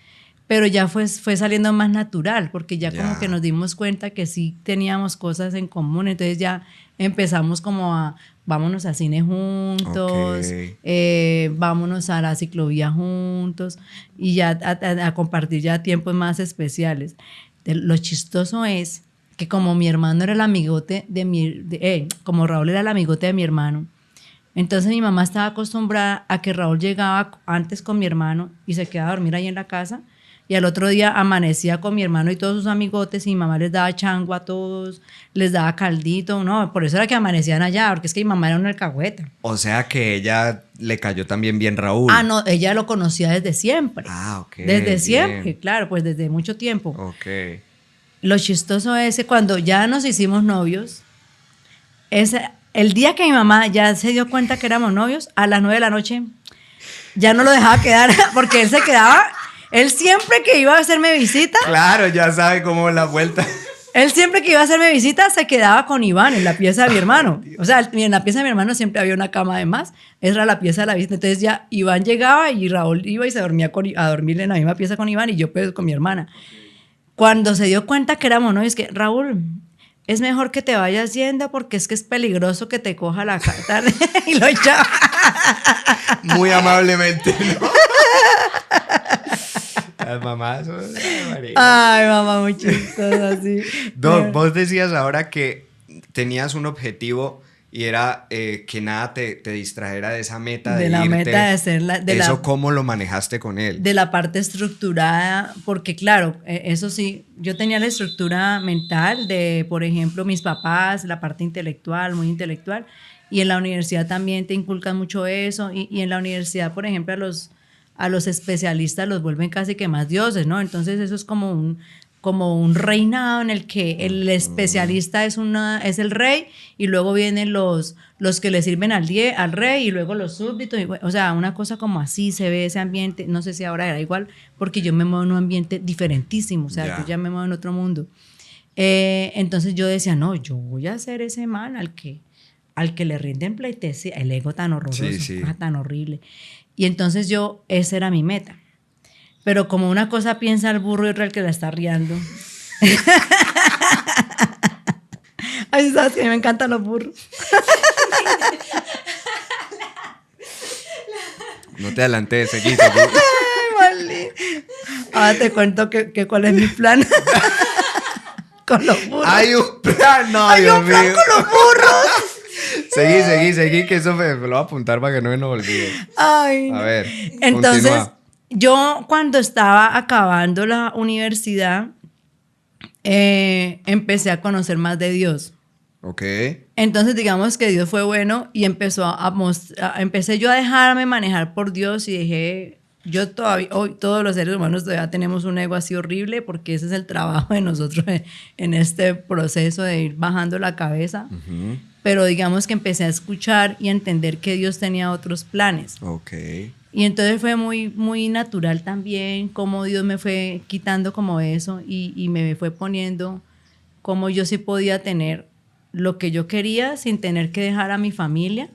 Speaker 2: pero ya fue saliendo más natural, porque ya como que nos dimos cuenta que sí teníamos cosas en común, entonces ya empezamos como a vámonos al cine juntos, vámonos a la ciclovía juntos y ya a compartir ya tiempos más especiales. Lo chistoso es que como mi hermano era el amigote como Raúl era el amigote de mi hermano, entonces mi mamá estaba acostumbrada a que Raúl llegaba antes con mi hermano y se quedaba a dormir ahí en la casa. y al otro día amanecía con mi hermano y todos sus amigotes y mi mamá les daba chango a todos, les daba caldito, no, por eso era que amanecían allá, porque es que mi mamá era una alcahueta.
Speaker 1: O sea que ella le cayó también bien Raúl.
Speaker 2: Ah, no, ella lo conocía desde siempre.
Speaker 1: Ah, ok.
Speaker 2: Desde
Speaker 1: bien.
Speaker 2: siempre, claro, pues desde mucho tiempo.
Speaker 1: Ok.
Speaker 2: Lo chistoso es que cuando ya nos hicimos novios, el día que mi mamá ya se dio cuenta que éramos novios, a las 9 de la noche, ya no lo dejaba quedar, porque él se quedaba, él siempre que iba a hacerme visita,
Speaker 1: Claro, ya sabe cómo la vuelta.
Speaker 2: él siempre que iba a hacerme visita se quedaba con Iván en la pieza de mi hermano. O sea, en la pieza de mi hermano siempre había una cama de más, esa era la pieza de la visita. Entonces ya Iván llegaba y Raúl iba y se dormía a dormir en la misma pieza con Iván y yo pues con mi hermana. Cuando se dio cuenta que éramos novios, que Raúl, es mejor que te vayas yendo porque es que es peligroso que te coja la tarde y lo echaba.
Speaker 1: Muy amablemente, ¿no? Las mamás son...
Speaker 2: Ay, mamá, muy chistosa, así.
Speaker 1: Doc, vos decías ahora que tenías un objetivo y era que nada te distrajera de esa meta de
Speaker 2: la
Speaker 1: irte.
Speaker 2: meta de ser
Speaker 1: ¿Eso cómo lo manejaste con él?
Speaker 2: de la parte estructurada, porque claro, eso sí, yo tenía la estructura mental de, por ejemplo, mis papás, la parte intelectual, muy intelectual, y en la universidad también te inculcan mucho eso, y en la universidad, por ejemplo, a los especialistas los vuelven casi que más dioses, ¿no? Entonces eso es como un reinado en el que el especialista es el rey y luego vienen los que le sirven al rey y luego los súbditos. O sea, una cosa como así se ve ese ambiente. No sé si ahora era igual, porque yo me muevo en un ambiente diferentísimo. O sea, yo ya me muevo en otro mundo. Entonces yo decía, no, yo voy a ser ese man al que le rinden pleitesía, el ego tan horroroso, tan horrible. Y entonces esa era mi meta. Pero como una cosa piensa el burro y otra el que la está riando. Ay, sabes que a mí me encantan los burros.
Speaker 1: No te adelantes, seguí.
Speaker 2: Ay, vale. Ahora te cuento cuál es mi plan con los burros.
Speaker 1: Hay un plan, no,
Speaker 2: Hay
Speaker 1: Dios
Speaker 2: un plan
Speaker 1: mío.
Speaker 2: con los burros.
Speaker 1: Seguí, que eso me lo voy a apuntar para que no me lo olvide.
Speaker 2: Ay,
Speaker 1: A ver,
Speaker 2: entonces,
Speaker 1: continúa.
Speaker 2: yo cuando estaba acabando la universidad, empecé a conocer más de Dios.
Speaker 1: Ok.
Speaker 2: Entonces, digamos que Dios fue bueno y empecé yo a dejarme manejar por Dios y dejé, hoy todos los seres humanos todavía tenemos un ego así horrible porque ese es el trabajo de nosotros en este proceso de ir bajando la cabeza.
Speaker 1: Uh-huh.
Speaker 2: Pero digamos que empecé a escuchar y a entender que Dios tenía otros planes.
Speaker 1: Ok.
Speaker 2: Y entonces fue muy, muy natural también cómo Dios me fue quitando como eso y me fue poniendo cómo yo sí podía tener lo que yo quería sin tener que dejar a mi familia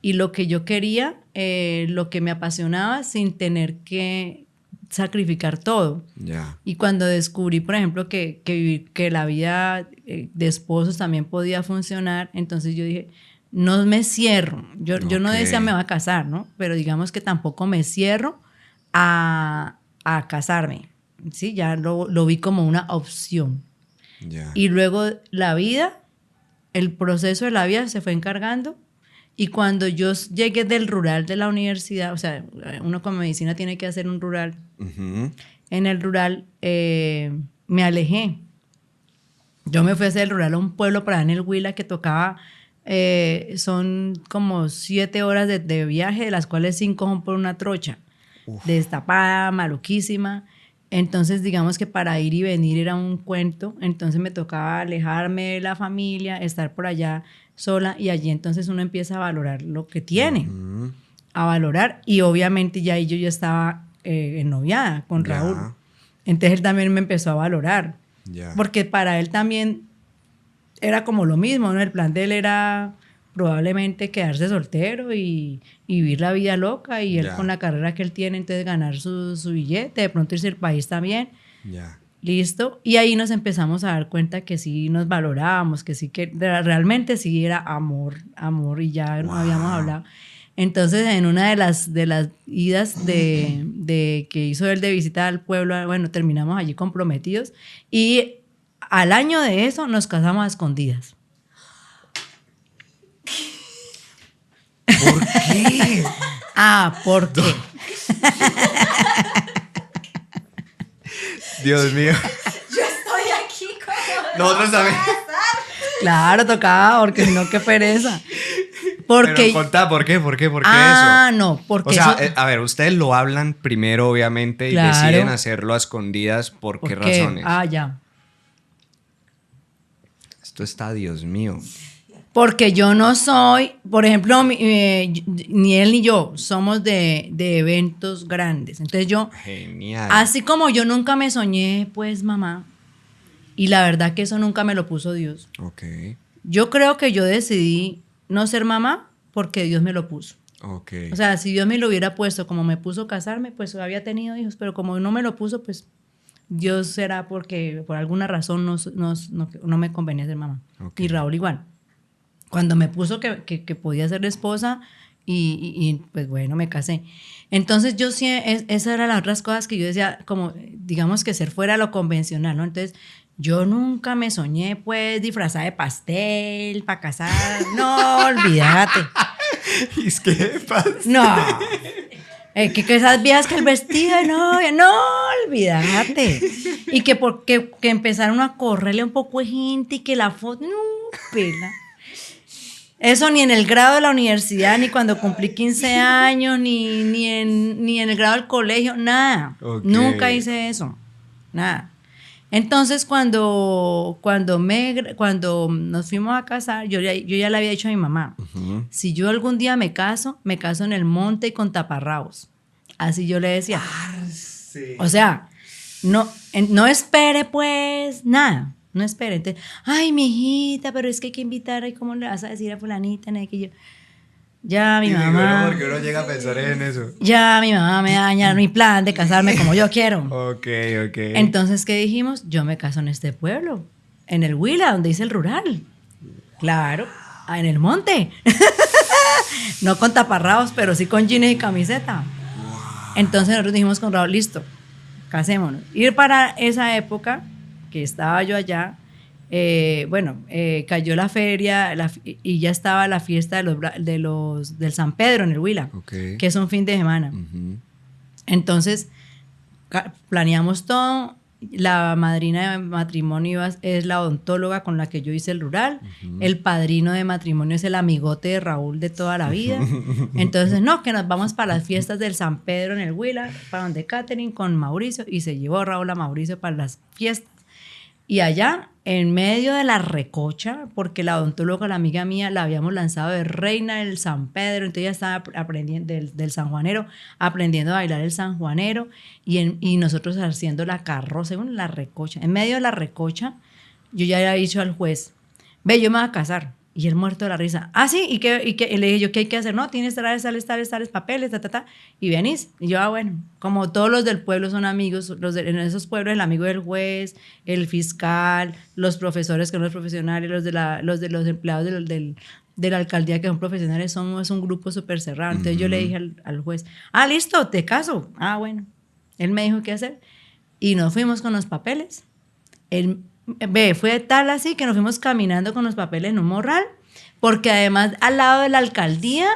Speaker 2: y lo que yo quería, lo que me apasionaba sin tener que sacrificar todo.
Speaker 1: Ya.
Speaker 2: Y cuando descubrí, por ejemplo, que la vida de esposos también podía funcionar, entonces yo dije, no me cierro. Yo no decía me voy a casar, ¿no? Pero digamos que tampoco me cierro a casarme. Sí, ya lo vi como una opción.
Speaker 1: Ya.
Speaker 2: Y luego el proceso de la vida se fue encargando. Y cuando yo llegué del rural de la universidad, o sea, uno con medicina tiene que hacer un rural.
Speaker 1: Uh-huh.
Speaker 2: En el rural me alejé. Yo me fui a hacer el rural a un pueblo para en el Huila que tocaba, son como 7 horas de viaje, de las cuales 5 son por una trocha. Uf. Destapada, maluquísima. Entonces, digamos que para ir y venir era un cuento. Entonces me tocaba alejarme de la familia, estar por allá sola y allí entonces uno empieza a valorar lo que tiene. Uh-huh. A valorar y obviamente ya yo ya estaba ennoviada con Raúl. Entonces él también me empezó a valorar. Porque para él también era como lo mismo, ¿no? El plan de él era probablemente quedarse soltero y vivir la vida loca y él con la carrera que él tiene, entonces ganar su billete, de pronto irse al país también. Listo. Y ahí nos empezamos a dar cuenta que sí nos valorábamos, que sí que realmente sí era amor y ya no habíamos hablado. Entonces, en una de las idas de que hizo él de visita al pueblo, bueno, terminamos allí comprometidos y al año de eso nos casamos a escondidas.
Speaker 1: ¿Por qué?
Speaker 2: ¿Por qué?
Speaker 1: Dios mío.
Speaker 2: Yo estoy aquí como...
Speaker 1: Nosotros también.
Speaker 2: Claro, tocaba, porque si no, qué pereza. Porque...
Speaker 1: Pero contá, ¿por qué? ¿Por qué eso?
Speaker 2: No, porque
Speaker 1: o sea,
Speaker 2: eso...
Speaker 1: a ver, ustedes lo hablan primero, obviamente,
Speaker 2: Claro.
Speaker 1: y deciden hacerlo a escondidas. ¿Por qué razones?
Speaker 2: Ya.
Speaker 1: Esto está, Dios mío.
Speaker 2: Porque yo no soy, por ejemplo, ni él ni yo somos de eventos grandes. Entonces yo,
Speaker 1: Genial.
Speaker 2: así como yo nunca me soñé, pues mamá, y la verdad que eso nunca me lo puso Dios.
Speaker 1: Ok.
Speaker 2: Yo creo que yo decidí no ser mamá porque Dios me lo puso.
Speaker 1: Ok.
Speaker 2: O sea, si Dios me lo hubiera puesto como me puso casarme, pues había tenido hijos, pero como no me lo puso, pues Dios será porque por alguna razón no me convenía ser mamá.
Speaker 1: Ok.
Speaker 2: Y Raúl igual. Cuando me puso que podía ser esposa y pues bueno, me casé. Entonces yo sí, esas eran las otras cosas que yo decía, como digamos que ser fuera de lo convencional, ¿no? Entonces yo nunca me soñé pues disfrazada de pastel para casar. No, olvídate.
Speaker 1: Es que pasa.
Speaker 2: No. Que esas viejas que el vestido de novia, no, olvídate. Y que que empezaron a correrle un poco de gente y que la foto, no, pela. Eso ni en el grado de la universidad, ni cuando cumplí 15 años, ni en el grado del colegio, nada.
Speaker 1: Okay.
Speaker 2: Nunca hice eso, nada. Entonces, cuando nos fuimos a casar, yo ya le había dicho a mi mamá, si yo algún día me caso en el monte y con taparrabos. Así yo le decía.
Speaker 1: Sí.
Speaker 2: O sea, no espere pues nada. No espere. Entonces, ay, mi hijita, pero es que hay que invitar. ¿Y cómo le vas a decir a fulanita? Que yo... Ya mi mamá...
Speaker 1: Porque uno llega a pensar en eso.
Speaker 2: Ya mi mamá me daña mi plan de casarme como yo quiero.
Speaker 1: Ok.
Speaker 2: Entonces, ¿qué dijimos? Yo me caso en este pueblo, en el Huila, donde dice el rural. Claro, en el monte. No con taparrabos, pero sí con jeans y camiseta. Entonces nosotros dijimos con Raúl, listo, casémonos. Ir para esa época que estaba yo allá, cayó la feria y ya estaba la fiesta del San Pedro en el Huila,
Speaker 1: Okay.
Speaker 2: que es un fin de semana. Entonces planeamos todo. La madrina de matrimonio es la odontóloga con la que yo hice el rural. El padrino de matrimonio es el amigote de Raúl de toda la vida. Entonces, que nos vamos para las fiestas del San Pedro en el Huila, para donde Catherine con Mauricio, y se llevó Raúl a Mauricio para las fiestas. Y allá, en medio de la recocha, porque la odontóloga, la amiga mía, la habíamos lanzado de reina del San Pedro, entonces ella estaba aprendiendo del sanjuanero, aprendiendo a bailar el sanjuanero, y nosotros haciendo la carroza, en la recocha. En medio de la recocha, yo ya había dicho al juez, ve, yo me voy a casar. Y él muerto de la risa. Ah, sí, ¿y le dije yo, ¿qué hay que hacer? No, tienes tales papeles, y venís. Y yo, bueno, como todos los del pueblo son amigos, en esos pueblos el amigo del juez, el fiscal, los profesores que son los profesionales, los de los empleados de la alcaldía que son profesionales, somos un grupo súper cerrado. Entonces yo le dije al juez, listo, te caso. Bueno. Él me dijo qué hacer. Y nos fuimos con los papeles. Fue tal así que nos fuimos caminando con los papeles en un morral, porque además al lado de la alcaldía,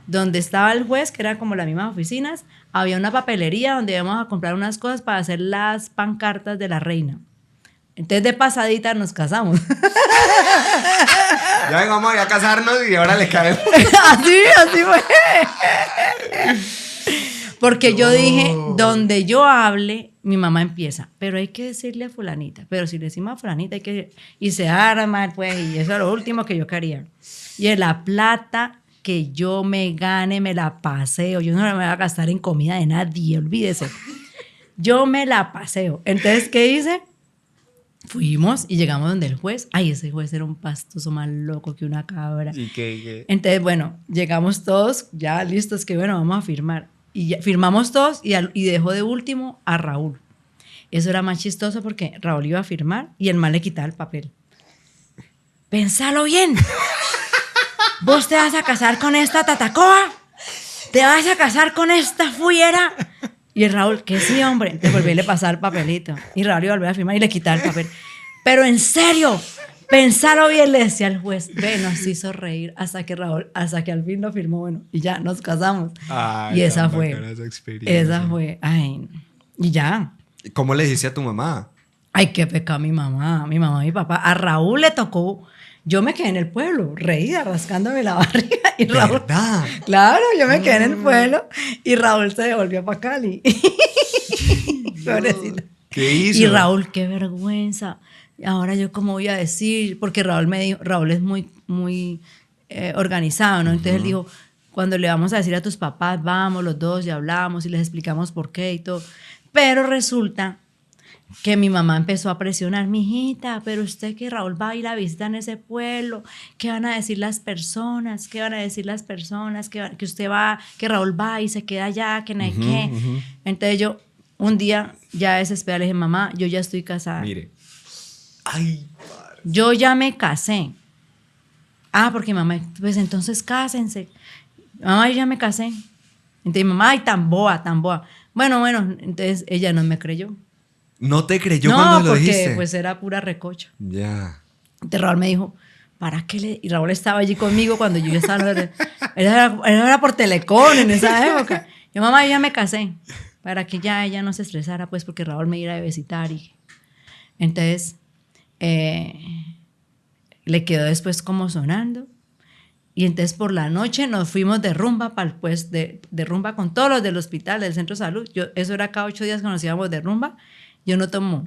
Speaker 2: donde estaba el juez, que eran como las mismas oficinas, había una papelería donde íbamos a comprar unas cosas para hacer las pancartas de la reina. Entonces de pasadita nos casamos.
Speaker 1: Ya vengamos a casarnos y ahora le caemos.
Speaker 2: así fue. Porque yo dije, donde yo hable, mi mamá empieza, pero hay que decirle a fulanita, pero si le decimos a fulanita hay que... Y se arma, pues, y eso es lo último que yo quería. Y en la plata que yo me gane, me la paseo. Yo no me voy a gastar en comida de nadie, olvídese. Yo me la paseo. Entonces, ¿qué hice? Fuimos y llegamos donde el juez. Ese juez era un pastoso más loco que una cabra.
Speaker 1: ¿Y qué?
Speaker 2: Entonces, bueno, llegamos todos ya listos, que bueno, vamos a firmar. Y ya, firmamos todos y dejó de último a Raúl. Eso era más chistoso porque Raúl iba a firmar y el man le quitaba el papel. Pensalo bien. ¿Vos te vas a casar con esta tatacoa? ¿Te vas a casar con esta fuera? Y el Raúl, que sí, hombre. Entonces volví a le pasar el papelito. Y Raúl iba a volver a firmar y le quitaba el papel. Pero en serio, pensalo bien, le decía al juez. Nos hizo reír hasta que al fin lo firmó, bueno, y ya nos casamos. Y esa fue. Y ya.
Speaker 1: ¿Cómo le dijiste a tu mamá?
Speaker 2: Ay, qué pecado mi mamá, mi papá. A Raúl le tocó. Yo me quedé en el pueblo, reída, rascándome la barriga. Y Raúl,
Speaker 1: ¿Verdad?
Speaker 2: claro, yo me quedé en el pueblo y Raúl se devolvió para Cali. Pobrecito.
Speaker 1: ¿Qué hizo?
Speaker 2: Y Raúl, qué vergüenza. Ahora yo cómo voy a decir, porque Raúl me dijo, Raúl es muy organizado, ¿no? Entonces él dijo, cuando le vamos a decir a tus papás, vamos los dos y hablamos y les explicamos por qué y todo. Pero resulta que mi mamá empezó a presionar, mijita, pero usted que Raúl va a ir a visitar en ese pueblo, ¿qué van a decir las personas? ¿Qué van a decir las personas? Que usted va, que Raúl va y se queda allá, que no hay qué. Entonces yo, un día, ya desesperada, le dije, mamá, yo ya estoy casada.
Speaker 1: Mire. Ay, padre.
Speaker 2: Yo ya me casé. Ah, porque mamá, pues entonces cásense. Mamá, yo ya me casé. Entonces mamá, ay, tan boa, tan boa. Bueno, entonces ella no me creyó.
Speaker 1: ¿No te creyó cuando lo dijiste?
Speaker 2: No, porque pues era pura recocha.
Speaker 1: Ya.
Speaker 2: Entonces Raúl me dijo, ¿para qué le...? Y Raúl estaba allí conmigo cuando yo ya estaba... Era por Telecom en esa época. Yo, mamá, yo ya me casé. Para que ya ella no se estresara, pues, porque Raúl me iba a visitar. Y... Entonces, le quedó después como sonando. Y entonces por la noche nos fuimos de rumba, pues, de rumba con todos los del hospital, del centro de salud. Eso era cada 8 días que nos íbamos de rumba. Yo no tomo.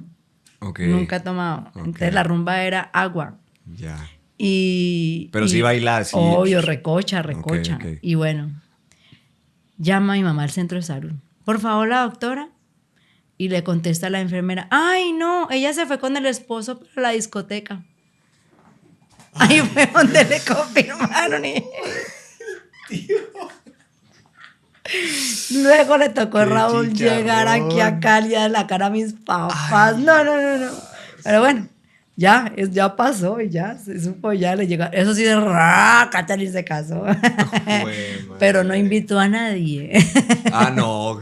Speaker 1: Okay.
Speaker 2: Nunca he tomado. Okay. Entonces la rumba era agua.
Speaker 1: Ya.
Speaker 2: Pero
Speaker 1: sí bailas. Sí.
Speaker 2: Obvio, recocha.
Speaker 1: Okay.
Speaker 2: Y bueno, llama a mi mamá al centro de salud. Por favor, la doctora. Y le contesta la enfermera, ay, no, ella se fue con el esposo para la discoteca. Ahí fue donde le confirmaron. Luego le tocó a Raúl llegar aquí a Cali a la cara a mis papás. Ay. No. Pero bueno, ya pasó y ya se supo, ya le llegó. Eso sí, Catalina se casó. Pero no invitó a nadie.
Speaker 1: No.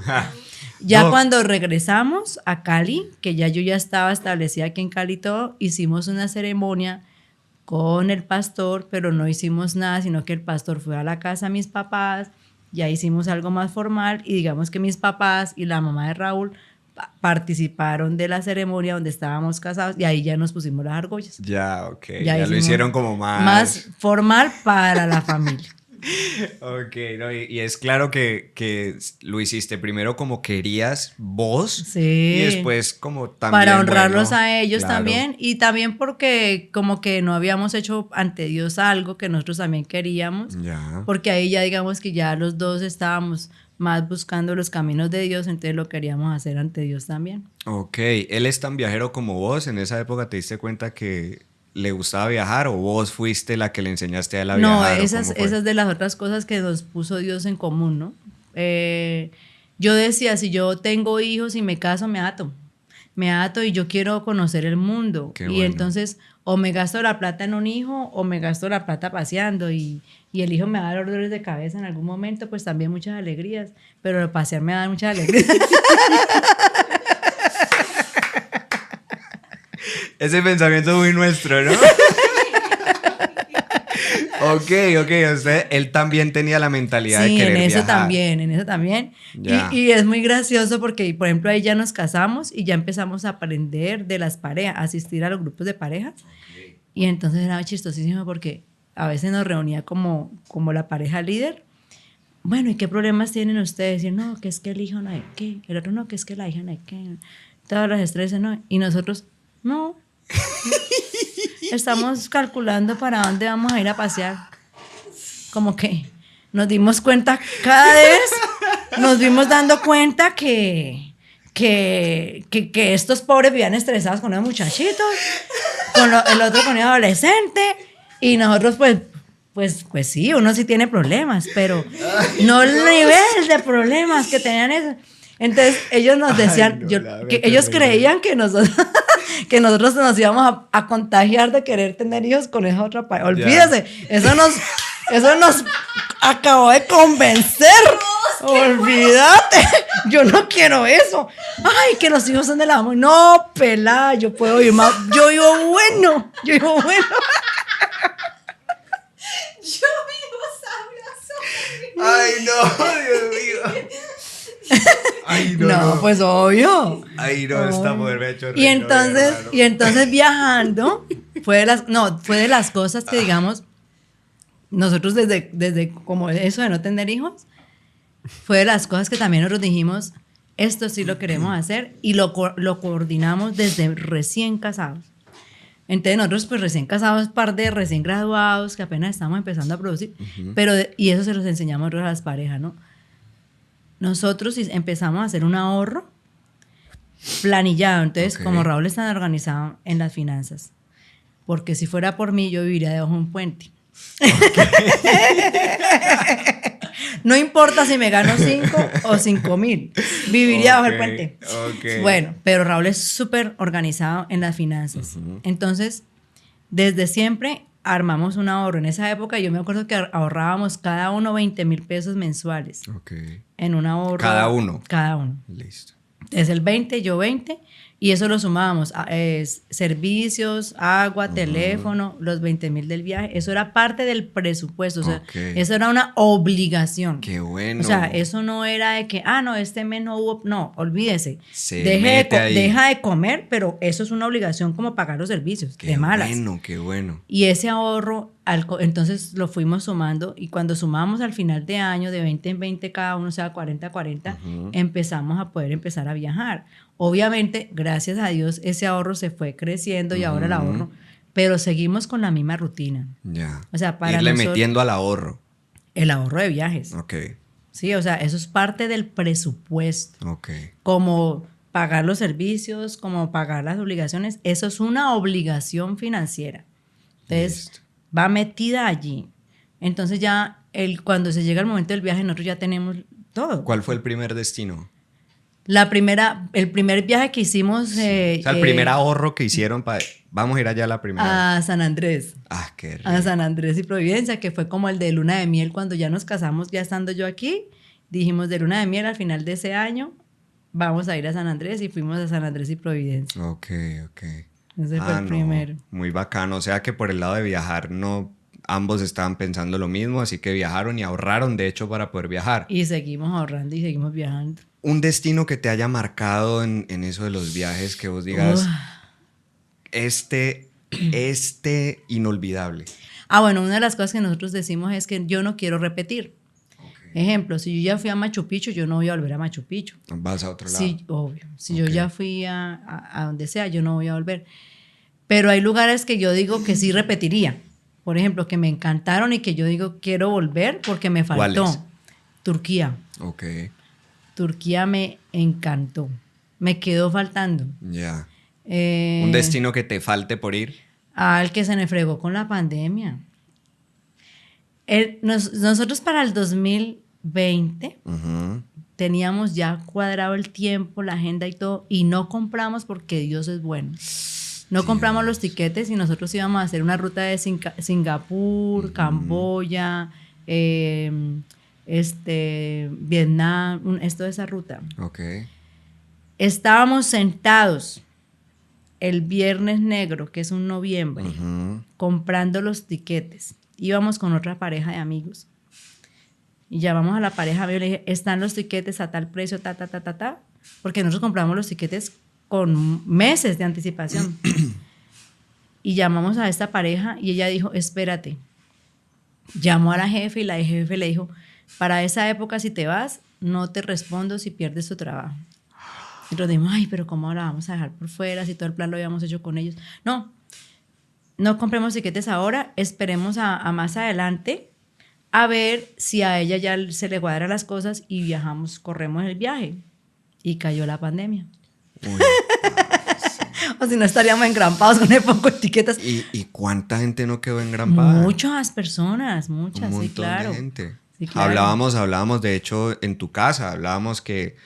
Speaker 2: Ya cuando regresamos a Cali, que yo ya estaba establecida aquí en Cali y todo, hicimos una ceremonia con el pastor, pero no hicimos nada, sino que el pastor fue a la casa de mis papás, ya hicimos algo más formal y digamos que mis papás y la mamá de Raúl participaron de la ceremonia donde estábamos casados y ahí ya nos pusimos las argollas.
Speaker 1: Ya, ok. Ya lo hicieron como
Speaker 2: más formal para la familia.
Speaker 1: Ok, no, y es claro que lo hiciste primero como querías vos,
Speaker 2: sí,
Speaker 1: y después como también
Speaker 2: para honrarlos,
Speaker 1: bueno,
Speaker 2: a ellos,
Speaker 1: claro.
Speaker 2: También, y también porque como que no habíamos hecho ante Dios algo que nosotros también queríamos,
Speaker 1: ya.
Speaker 2: Porque ahí ya digamos que ya los dos estábamos más buscando los caminos de Dios, entonces lo queríamos hacer ante Dios también.
Speaker 1: Ok, ¿él es tan viajero como vos? ¿En esa época te diste cuenta que le gustaba viajar o vos fuiste la que le enseñaste a él a viajar?
Speaker 2: No, esas de las otras cosas que nos puso Dios en común, ¿no? Yo decía, si yo tengo hijos y me caso, me ato y yo quiero conocer el mundo.
Speaker 1: Qué
Speaker 2: y
Speaker 1: bueno.
Speaker 2: Entonces o me gasto la plata en un hijo o me gasto la plata paseando y el hijo me da dolores de cabeza en algún momento, pues también muchas alegrías, pero pasear me da muchas alegrías.
Speaker 1: Ese pensamiento es muy nuestro, ¿no? Ok, él también tenía la mentalidad de querer viajar.
Speaker 2: En eso también. Y es muy gracioso porque, por ejemplo, ahí ya nos casamos y ya empezamos a aprender de las parejas, asistir a los grupos de parejas. Okay. Y entonces era chistosísimo porque a veces nos reunía como la pareja líder. Bueno, ¿y qué problemas tienen ustedes? Y no, que es que el hijo no hay qué. El otro no, que es que la hija no hay qué. Todos los estreses, ¿no? Y nosotros, no. Estamos calculando para dónde vamos a ir a pasear. Como que nos dimos cuenta cada vez, nos vimos dando cuenta que estos pobres vivían estresados con los muchachitos, el otro con el adolescente, y nosotros pues sí, uno sí tiene problemas, pero no el nivel de problemas que tenían esos. Entonces ellos nos decían, que ellos creían que nosotros nos íbamos a contagiar de querer tener hijos con esa otra pareja. Olvídese, eso nos acabó de convencer. Olvídate, yo no quiero eso. Ay, que los hijos son de la mamá. No, pelá, yo puedo ir más. Yo vivo bueno.
Speaker 3: Yo vivo sabroso.
Speaker 1: Ay, no, Dios mío. Ay,
Speaker 2: No, No, pues obvio.
Speaker 1: Ay, no, esta mujer me ha hecho reír.
Speaker 2: Y entonces viajando, fue de las cosas que, digamos, nosotros desde como eso de no tener hijos, fue de las cosas que también nosotros dijimos, esto sí lo queremos hacer, y lo coordinamos desde recién casados. Entonces nosotros pues recién casados, par de recién graduados que apenas estamos empezando a producir, y eso se los enseñamos nosotros a las parejas, ¿no? Nosotros empezamos a hacer un ahorro planillado, entonces como Raúl está tan organizado en las finanzas, porque si fuera por mí yo viviría debajo de un puente. No importa si me gano 5 o 5,000, viviría bajo el puente. Bueno, pero Raúl es súper organizado en las finanzas. Entonces, desde siempre armamos un ahorro. En esa época yo me acuerdo que ahorrábamos cada uno 20,000 pesos mensuales. En un ahorro.
Speaker 1: Cada uno.
Speaker 2: Cada uno.
Speaker 1: Listo.
Speaker 2: Es el 20, yo 20, y eso lo sumábamos, servicios, agua, teléfono, los 20,000 del viaje, eso era parte del presupuesto, o sea, eso era una obligación.
Speaker 1: Qué bueno.
Speaker 2: O sea, eso no era de que, no, este mes no hubo, no, olvídese. Deja de comer, pero eso es una obligación como pagar los servicios, de malas.
Speaker 1: Qué bueno.
Speaker 2: Y ese ahorro, entonces lo fuimos sumando, y cuando sumamos al final de año, de 20 en 20 cada uno, o sea, 40, empezamos a poder empezar a viajar. Obviamente, gracias a Dios, ese ahorro se fue creciendo y ahora el ahorro, pero seguimos con la misma rutina.
Speaker 1: Ya.
Speaker 2: O sea, para
Speaker 1: irle
Speaker 2: nosotros,
Speaker 1: metiendo al ahorro.
Speaker 2: El ahorro de viajes. Sí, o sea, eso es parte del presupuesto. Como pagar los servicios, como pagar las obligaciones, eso es una obligación financiera. Entonces, va metida allí. Entonces ya, cuando se llega el momento del viaje, nosotros ya tenemos todo.
Speaker 1: ¿Cuál fue el primer destino?
Speaker 2: El primer viaje que hicimos...
Speaker 1: o sea, el primer ahorro que hicieron vamos a ir allá la primera.
Speaker 2: A San Andrés.
Speaker 1: Qué rico.
Speaker 2: A San Andrés y Providencia, que fue como el de luna de miel cuando ya nos casamos, ya estando yo aquí. Dijimos de luna de miel al final de ese año, vamos a ir a San Andrés, y fuimos a San Andrés y Providencia. Ese fue el primero.
Speaker 1: Muy bacano. O sea que por el lado de viajar, ambos estaban pensando lo mismo, así que viajaron y ahorraron, de hecho, para poder viajar.
Speaker 2: Y seguimos ahorrando y seguimos viajando.
Speaker 1: Un destino que te haya marcado en eso de los viajes, que vos digas, este inolvidable.
Speaker 2: Bueno, una de las cosas que nosotros decimos es que yo no quiero repetir. Ejemplo, si yo ya fui a Machu Picchu, yo no voy a volver a Machu Picchu.
Speaker 1: Vas a otro lado.
Speaker 2: Sí, obvio. Si yo ya fui a donde sea, yo no voy a volver. Pero hay lugares que yo digo que sí repetiría. Por ejemplo, que me encantaron y que yo digo quiero volver porque me faltó.
Speaker 1: ¿Cuáles?
Speaker 2: Turquía. Turquía me encantó. Me quedó faltando.
Speaker 1: Ya. ¿Un destino que te falte por ir?
Speaker 2: El que se me fregó con la pandemia. Nosotros para el 2020 teníamos ya cuadrado el tiempo, la agenda y todo, y no compramos porque Dios es bueno. No compramos los tiquetes y nosotros íbamos a hacer una ruta de Singapur, Camboya, Vietnam, esto de esa ruta. Estábamos sentados el Viernes Negro, que es un noviembre, comprando los tiquetes. Íbamos con otra pareja de amigos. Y llamamos a la pareja, yo le dije, ¿están los tiquetes a tal precio, porque nosotros compramos los tiquetes con meses de anticipación. Y llamamos a esta pareja y ella dijo, espérate. Llamó a la jefe y la jefe le dijo, para esa época si te vas, no te respondo si pierdes tu trabajo. Y nosotros dijimos, pero ¿cómo la vamos a dejar por fuera si todo el plan lo habíamos hecho con ellos? No compremos tiquetes ahora, esperemos a más adelante a ver si a ella ya se le cuadran las cosas y viajamos, corremos el viaje. Y cayó la pandemia. O si no estaríamos engrampados con el poco de etiquetas.
Speaker 1: ¿Y cuánta gente no quedó engrampada?
Speaker 2: Muchas personas, muchas,
Speaker 1: Un montón
Speaker 2: sí, claro.
Speaker 1: de gente.
Speaker 2: Sí, claro.
Speaker 1: Hablábamos, de hecho, en tu casa, hablábamos que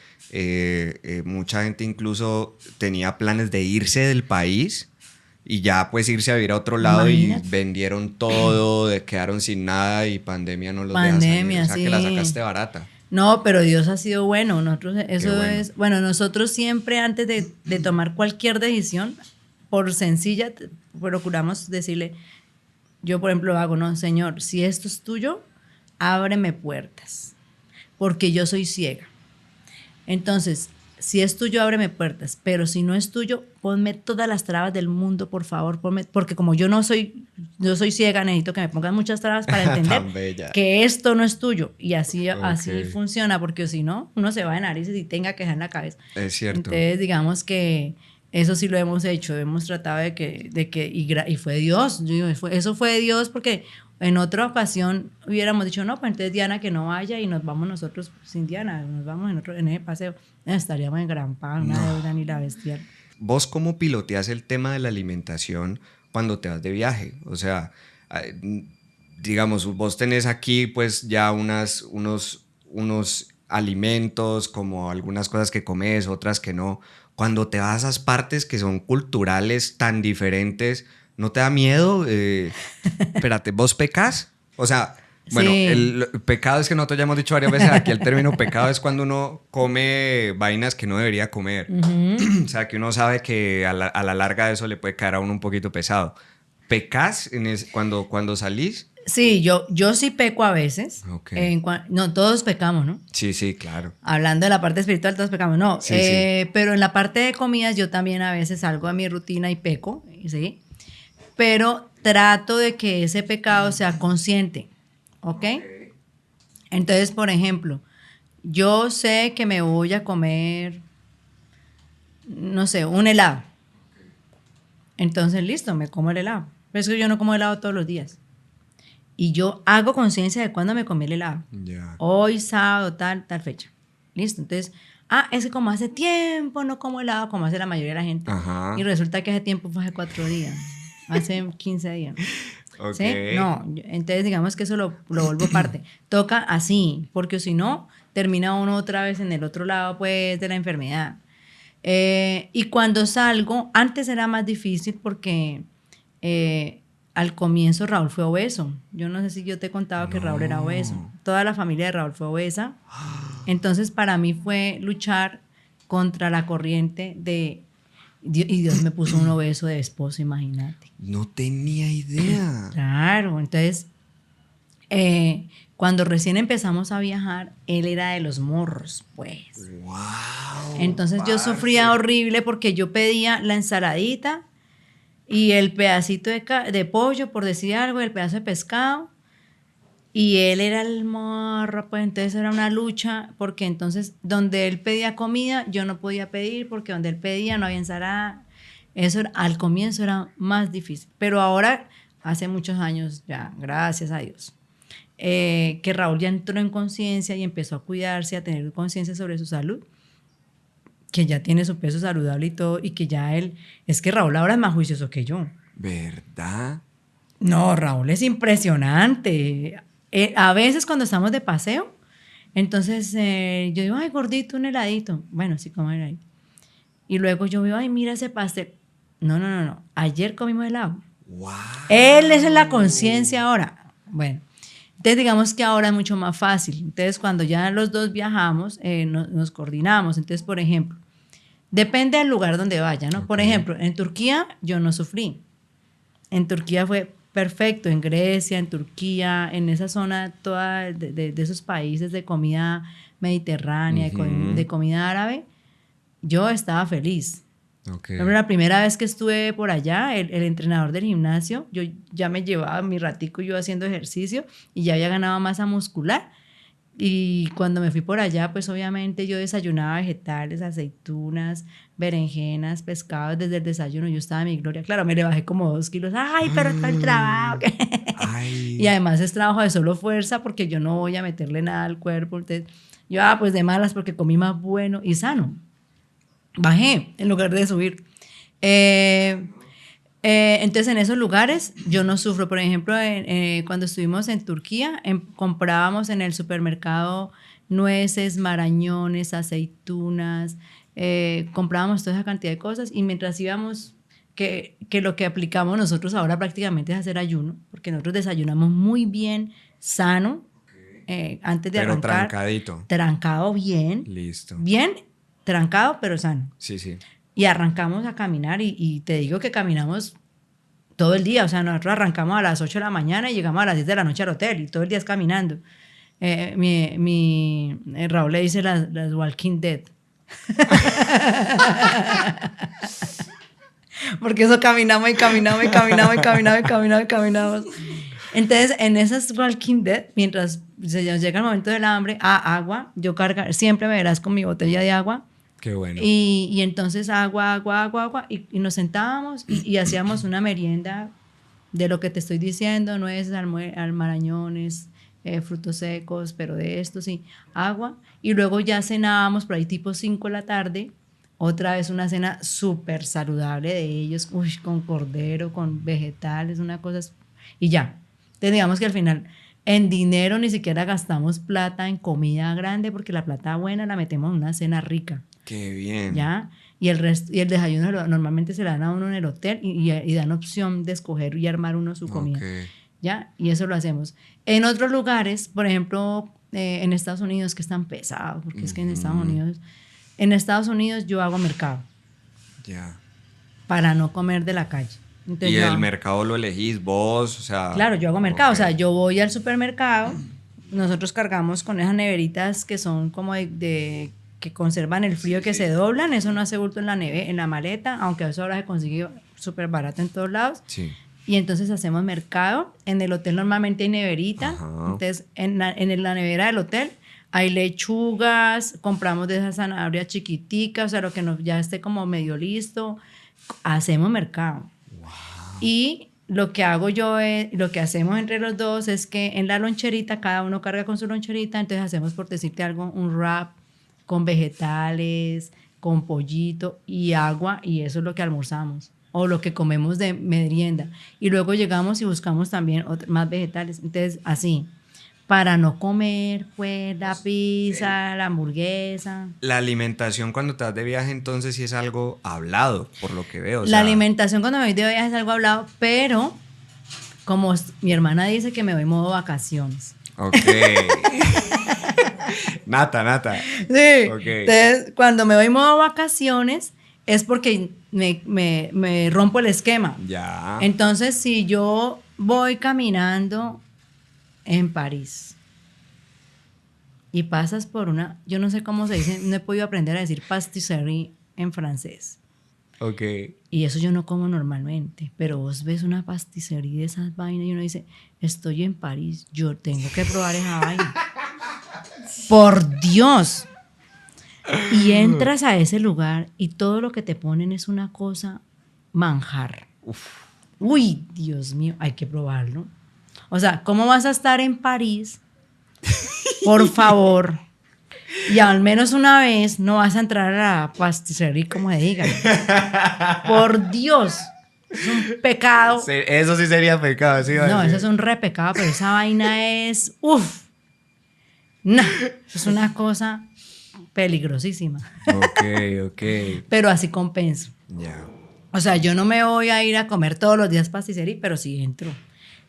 Speaker 1: mucha gente incluso tenía planes de irse del país y ya pues irse a vivir a otro lado. Imagínate. Y vendieron todo, quedaron sin nada y pandemia no los deja salir. O sea, que la sacaste barata.
Speaker 2: No, pero Dios ha sido bueno. Nosotros siempre antes de tomar cualquier decisión, por sencilla, procuramos decirle, yo por ejemplo hago, no, Señor, si esto es tuyo, ábreme puertas, porque yo soy ciega. Entonces, si es tuyo, ábreme puertas, pero si no es tuyo, ponme todas las trabas del mundo, por favor, porque como yo soy ciega, necesito que me pongan muchas trabas para entender que esto no es tuyo. Y así funciona, porque si no, uno se va de narices y tenga que dejar en la cabeza.
Speaker 1: Es cierto.
Speaker 2: Entonces, digamos que eso sí lo hemos hecho, hemos tratado y fue Dios, yo digo, eso fue Dios, porque en otra ocasión hubiéramos dicho, no, pues entonces Diana que no vaya y nos vamos nosotros sin Diana, nos vamos en ese paseo. Estaríamos en gran paz, una deuda ni la bestial.
Speaker 1: ¿Vos cómo piloteas el tema de la alimentación cuando te vas de viaje? O sea, digamos, vos tenés aquí pues ya unos alimentos, como algunas cosas que comes, otras que no. Cuando te vas a esas partes que son culturales tan diferentes, ¿no te da miedo? Espérate, ¿vos pecas? O sea, bueno,
Speaker 2: sí.
Speaker 1: el pecado es que nosotros ya hemos dicho varias veces aquí, el término pecado es cuando uno come vainas que no debería comer. Uh-huh. O sea, que uno sabe que a la larga eso le puede caer a uno un poquito pesado. ¿Pecas cuando salís?
Speaker 2: Sí, yo sí peco a veces.
Speaker 1: Okay.
Speaker 2: No, todos pecamos, ¿no?
Speaker 1: Sí, sí, claro.
Speaker 2: Hablando de la parte espiritual, todos pecamos, no.
Speaker 1: Sí, sí.
Speaker 2: Pero en la parte de comidas yo también a veces salgo a mi rutina y peco, ¿sí? Pero trato de que ese pecado sea consciente, ¿ok? Entonces, por ejemplo, yo sé que me voy a comer, no sé, un helado. Entonces, listo, me como el helado. Pero es que yo no como helado todos los días. Y yo hago conciencia de cuándo me comí el helado.
Speaker 1: Yeah.
Speaker 2: Hoy, sábado, tal fecha. Listo, entonces... es que como hace tiempo no como helado, como hace la mayoría de la gente.
Speaker 1: Ajá.
Speaker 2: Y resulta que hace tiempo fue hace 4 días. Hace 15 días.
Speaker 1: Okay.
Speaker 2: ¿Sí? No, entonces digamos que eso lo vuelvo parte. Toca así, porque si no, termina uno otra vez en el otro lado pues de la enfermedad. Y cuando salgo, antes era más difícil porque al comienzo Raúl fue obeso. Yo no sé si yo te he contado que Raúl era obeso. Toda la familia de Raúl fue obesa. Entonces para mí fue luchar contra la corriente de... Y Dios me puso un obeso de esposo, imagínate.
Speaker 1: No tenía idea.
Speaker 2: Claro, entonces cuando recién empezamos a viajar, él era de los morros, pues.
Speaker 1: Wow.
Speaker 2: Entonces yo sufría horrible porque yo pedía la ensaladita y el pedacito de pollo, por decir algo, el pedazo de pescado. Y él era el morro, pues entonces era una lucha, porque entonces donde él pedía comida, yo no podía pedir, porque donde él pedía no había ensalada. Eso al comienzo era más difícil. Pero ahora, hace muchos años ya, gracias a Dios, que Raúl ya entró en conciencia y empezó a cuidarse, a tener conciencia sobre su salud, que ya tiene su peso saludable y todo, y que ya es que Raúl ahora es más juicioso que yo.
Speaker 1: ¿Verdad?
Speaker 2: No, Raúl es impresionante. A veces cuando estamos de paseo, entonces yo digo, ay, gordito, un heladito. Bueno, sí, como heladito. Y luego yo veo, ay, mira ese pastel. No. Ayer comimos helado.
Speaker 1: Wow.
Speaker 2: Él es en la conciencia ahora. Bueno, entonces digamos que ahora es mucho más fácil. Entonces cuando ya los dos viajamos, nos coordinamos. Entonces, por ejemplo, depende del lugar donde vaya, ¿no? Okay. Por ejemplo, en Turquía yo no sufrí. En Turquía fue perfecto, en Grecia, en Turquía, en esa zona toda de esos países de comida mediterránea, uh-huh. de comida árabe, yo estaba feliz. Okay. La primera vez que estuve por allá, el entrenador del gimnasio, yo ya me llevaba mi ratico yo haciendo ejercicio y ya había ganado masa muscular. Y cuando me fui por allá, pues obviamente yo desayunaba vegetales, aceitunas, berenjenas, pescados desde el desayuno. Yo estaba en mi gloria. Claro, me le bajé como 2 kilos. ¡Ay, pero está el trabajo! Y además es trabajo de solo fuerza porque yo no voy a meterle nada al cuerpo. Entonces, yo, pues de malas porque comí más bueno y sano. Bajé en lugar de subir. Entonces en esos lugares yo no sufro. Por ejemplo, cuando estuvimos en Turquía, comprábamos en el supermercado nueces, marañones, aceitunas, comprábamos toda esa cantidad de cosas y mientras íbamos, que lo que aplicamos nosotros ahora prácticamente es hacer ayuno, porque nosotros desayunamos muy bien, sano, antes de arrancar.
Speaker 1: Pero trancadito.
Speaker 2: Trancado bien.
Speaker 1: Listo.
Speaker 2: Bien, trancado, pero sano.
Speaker 1: Sí, sí.
Speaker 2: Y arrancamos a caminar y te digo que caminamos todo el día. O sea, nosotros arrancamos a las 8 de la mañana y llegamos a las 10 de la noche al hotel y todo el día es caminando. Raúl le dice las Walking Dead. Porque eso caminamos y caminamos y caminamos y caminamos y caminamos y caminamos. Entonces, en esas Walking Dead, mientras se llega el momento del hambre, agua, yo siempre me verás con mi botella de agua.
Speaker 1: Qué bueno.
Speaker 2: Y entonces agua, y nos sentábamos y hacíamos una merienda de lo que te estoy diciendo, nueces, almarañones, frutos secos, pero de esto sí, agua. Y luego ya cenábamos por ahí tipo 5 de la tarde, otra vez una cena súper saludable de ellos, con cordero, con vegetales, una cosa, y ya. Entonces digamos que al final en dinero ni siquiera gastamos plata en comida grande, porque la plata buena la metemos en una cena rica.
Speaker 1: Qué bien.
Speaker 2: ¿Ya? Y el desayuno normalmente se le dan a uno en el hotel y dan opción de escoger y armar uno su comida.
Speaker 1: Okay.
Speaker 2: ¿Ya? Y eso lo hacemos. En otros lugares, por ejemplo, en Estados Unidos, que es tan pesado, porque es que en Estados Unidos yo hago mercado.
Speaker 1: Ya.
Speaker 2: Para no comer de la calle. Entonces,
Speaker 1: ¿Y el mercado lo elegís vos? O sea,
Speaker 2: claro, yo hago mercado.
Speaker 1: Okay.
Speaker 2: O sea, yo voy al supermercado, nosotros cargamos con esas neveritas que son como que conservan el frío, que se doblan, eso no hace bulto en la maleta, aunque eso ahora se consigue súper barato en todos lados.
Speaker 1: Sí.
Speaker 2: Y entonces hacemos mercado. En el hotel normalmente hay neverita.
Speaker 1: Ajá.
Speaker 2: Entonces, en la nevera del hotel hay lechugas, compramos de esas zanahorias chiquiticas, o sea, lo que ya esté como medio listo. Hacemos mercado.
Speaker 1: Wow.
Speaker 2: Y lo que hago yo, lo que hacemos entre los dos es que en la loncherita, cada uno carga con su loncherita, entonces hacemos, por decirte algo, un wrap con vegetales, con pollito y agua, y eso es lo que almorzamos o lo que comemos de merienda. Y luego llegamos y buscamos también más vegetales. Entonces, así, para no comer pues la pizza, la hamburguesa.
Speaker 1: La alimentación cuando te vas de viaje entonces sí es algo hablado, por lo que veo.
Speaker 2: La alimentación cuando me voy de viaje es algo hablado, pero como mi hermana dice que me voy modo vacaciones.
Speaker 1: Ok. Nata.
Speaker 2: Sí.
Speaker 1: Okay.
Speaker 2: Entonces, cuando me voy modo vacaciones es porque me rompo el esquema.
Speaker 1: Ya.
Speaker 2: Entonces, si yo voy caminando en París y pasas por yo no sé cómo se dice, no he podido aprender a decir pastisserie en francés.
Speaker 1: Ok.
Speaker 2: Y eso yo no como normalmente, pero vos ves una pastisserie de esas vainas y uno dice, estoy en París, yo tengo que probar esa vaina. Por Dios. Y entras a ese lugar y todo lo que te ponen es una cosa manjar.
Speaker 1: Uf.
Speaker 2: Uy, Dios mío, hay que probarlo. O sea, ¿cómo vas a estar en París? Por favor. Y al menos una vez no vas a entrar a la pastisserie, como se diga. Por Dios. Es un pecado.
Speaker 1: Sí, eso sí sería pecado, sí.
Speaker 2: No, eso es un re pecado, pero esa vaina es... ¡Uf! No, es una cosa peligrosísima.
Speaker 1: Ok.
Speaker 2: Pero así compenso.
Speaker 1: Ya.
Speaker 2: O sea, yo no me voy a ir a comer todos los días pasticcería, pero sí entro.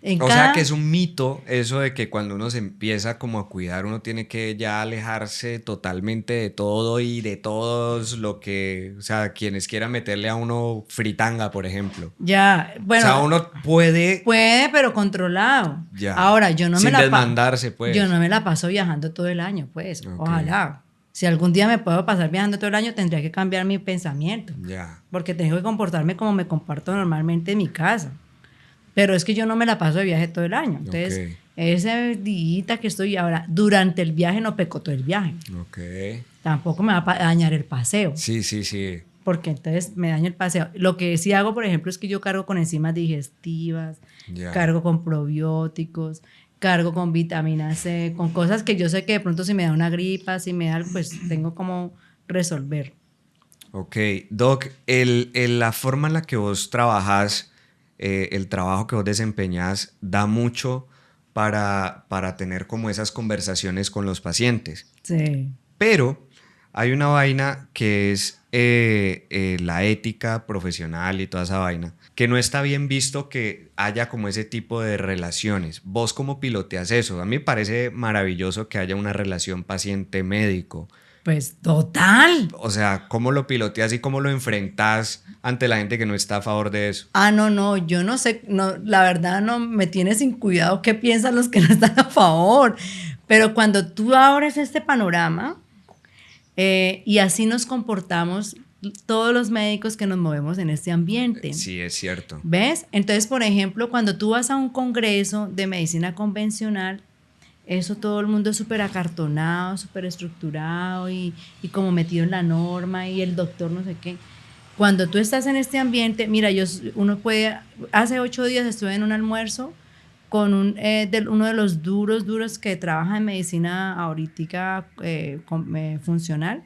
Speaker 1: Sea que es un mito eso de que cuando uno se empieza como a cuidar, uno tiene que ya alejarse totalmente de todo y de todos lo que, o sea, quienes quieran meterle a uno fritanga, por ejemplo.
Speaker 2: Ya, bueno.
Speaker 1: O sea, uno puede,
Speaker 2: pero controlado.
Speaker 1: Ya.
Speaker 2: Ahora, yo no me
Speaker 1: sin
Speaker 2: la
Speaker 1: desmandarse, pues.
Speaker 2: Yo no me la paso viajando todo el año, pues.
Speaker 1: Okay.
Speaker 2: Ojalá. Si algún día me puedo pasar viajando todo el año, tendría que cambiar mi pensamiento.
Speaker 1: Ya.
Speaker 2: Porque tengo que comportarme como me comporto normalmente en mi casa. Pero es que yo no me la paso de viaje todo el año. Entonces, ese día que estoy ahora, durante el viaje no peco todo el viaje.
Speaker 1: Ok.
Speaker 2: Tampoco me va a dañar el paseo.
Speaker 1: Sí.
Speaker 2: Porque entonces me daña el paseo. Lo que sí hago, por ejemplo, es que yo cargo con enzimas digestivas, cargo con probióticos, cargo con vitamina C, con cosas que yo sé que de pronto si me da una gripa, si me da algo, pues tengo como resolver.
Speaker 1: Ok. Doc, la forma en la que vos trabajás, el trabajo que vos desempeñás da mucho para tener como esas conversaciones con los pacientes.
Speaker 2: Sí.
Speaker 1: Pero hay una vaina que es la ética profesional y toda esa vaina, que no está bien visto que haya como ese tipo de relaciones. ¿Vos cómo piloteas eso? A mí me parece maravilloso que haya una relación paciente-médico.
Speaker 2: Pues total.
Speaker 1: O sea, ¿cómo lo piloteas y cómo lo enfrentas ante la gente que no está a favor de eso?
Speaker 2: No, yo no sé, no, la verdad no me tiene sin cuidado qué piensan los que no están a favor. Pero cuando tú abres este panorama, Y así nos comportamos todos los médicos que nos movemos en este ambiente.
Speaker 1: Sí, es cierto.
Speaker 2: ¿Ves? Entonces, por ejemplo, cuando tú vas a un congreso de medicina convencional, eso todo el mundo es súper acartonado, súper estructurado y como metido en la norma y el doctor no sé qué. Cuando tú estás en este ambiente, mira, hace 8 días estuve en un almuerzo con uno de los duros que trabaja en medicina ahorita funcional,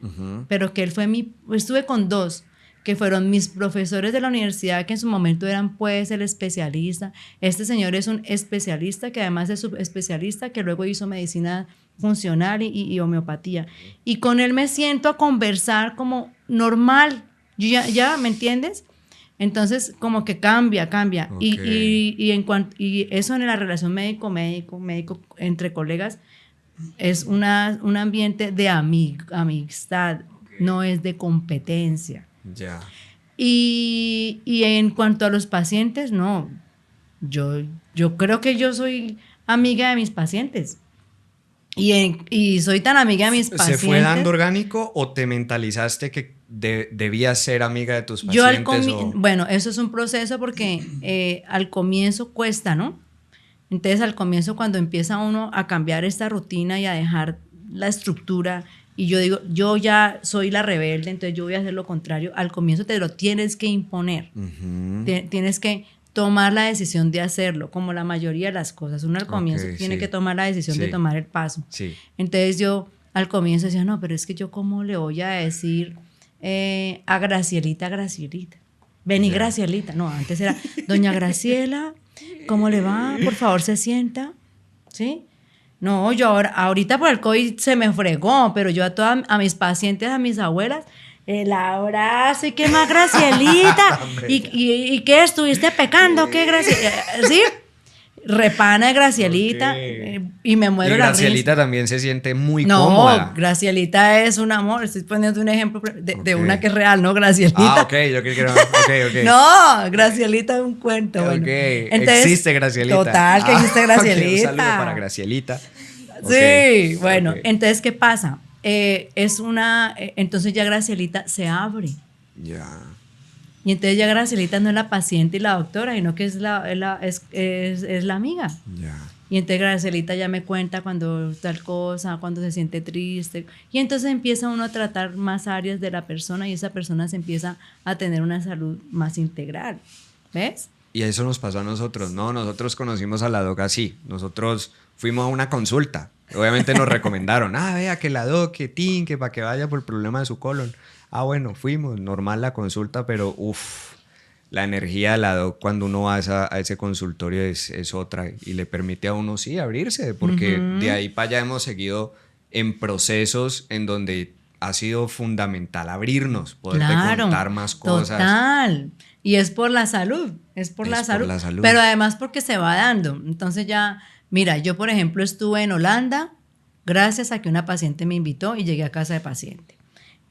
Speaker 2: pero que estuve con 2, que fueron mis profesores de la universidad, que en su momento eran pues el especialista. Este señor es un especialista, que además es subespecialista, que luego hizo medicina funcional y homeopatía. Y con él me siento a conversar como normal, yo ya ¿me entiendes? Entonces, como que cambia. Okay. Y eso en la relación médico entre colegas es un ambiente de amistad, okay. No es de competencia.
Speaker 1: Ya.
Speaker 2: Y en cuanto a los pacientes, no. Yo creo que yo soy amiga de mis pacientes. Y soy tan amiga de mis pacientes.
Speaker 1: ¿Se fue dando orgánico o te mentalizaste que debías ser amiga de tus pacientes?
Speaker 2: Bueno, eso es un proceso porque al comienzo cuesta, ¿no? Entonces al comienzo cuando empieza uno a cambiar esta rutina y a dejar la estructura, y yo digo, yo ya soy la rebelde, entonces yo voy a hacer lo contrario, al comienzo te lo tienes que imponer. Tienes que tomar la decisión de hacerlo, como la mayoría de las cosas. Uno al comienzo tiene que tomar la decisión de tomar el paso. Sí. Entonces yo al comienzo decía, no, pero es que yo cómo le voy a decir a Gracielita. Vení, Gracielita. No, antes era, doña Graciela, ¿cómo le va? Por favor, se sienta. ¿Sí? No, yo ahorita por el COVID se me fregó, pero yo a mis pacientes, a mis abuelas, el abrazo, ¿y qué más, Gracielita? ¿Y qué estuviste pecando? ¿Qué, Gracielita? ¿Sí? Repana de Gracielita, okay. Y me muero la risa.
Speaker 1: Gracielita también se siente muy cómoda.
Speaker 2: No, Gracielita es un amor. Estoy poniendo un ejemplo de una que es real, ¿no? Gracielita.
Speaker 1: Ok, yo creo que era. Okay.
Speaker 2: No, Gracielita es un cuento.
Speaker 1: Ok,
Speaker 2: bueno. Entonces,
Speaker 1: existe Gracielita.
Speaker 2: Total, que existe Gracielita.
Speaker 1: Okay, un saludo para Gracielita.
Speaker 2: Sí, bueno, entonces, ¿qué pasa? Entonces ya Gracielita se abre.
Speaker 1: Ya.
Speaker 2: Y entonces ya Gracielita no es la paciente y la doctora, sino que es la amiga.
Speaker 1: Ya.
Speaker 2: Y entonces Gracielita ya me cuenta cuando tal cosa, cuando se siente triste. Y entonces empieza uno a tratar más áreas de la persona y esa persona se empieza a tener una salud más integral. ¿Ves?
Speaker 1: Y eso nos pasó a nosotros, ¿no? Nosotros conocimos a la doc así. Nosotros fuimos a una consulta. Obviamente nos recomendaron, vea que la doc, que para que vaya por el problema de su colon. Bueno, fuimos, normal la consulta, pero la energía de la doc cuando uno va a ese consultorio es otra y le permite a uno, sí, abrirse, porque de ahí para allá hemos seguido en procesos en donde ha sido fundamental abrirnos, poderte contar más cosas.
Speaker 2: Total, y es por la salud, es por la salud, pero además porque se va dando. Entonces ya, mira, yo por ejemplo estuve en Holanda gracias a que una paciente me invitó y llegué a casa de paciente.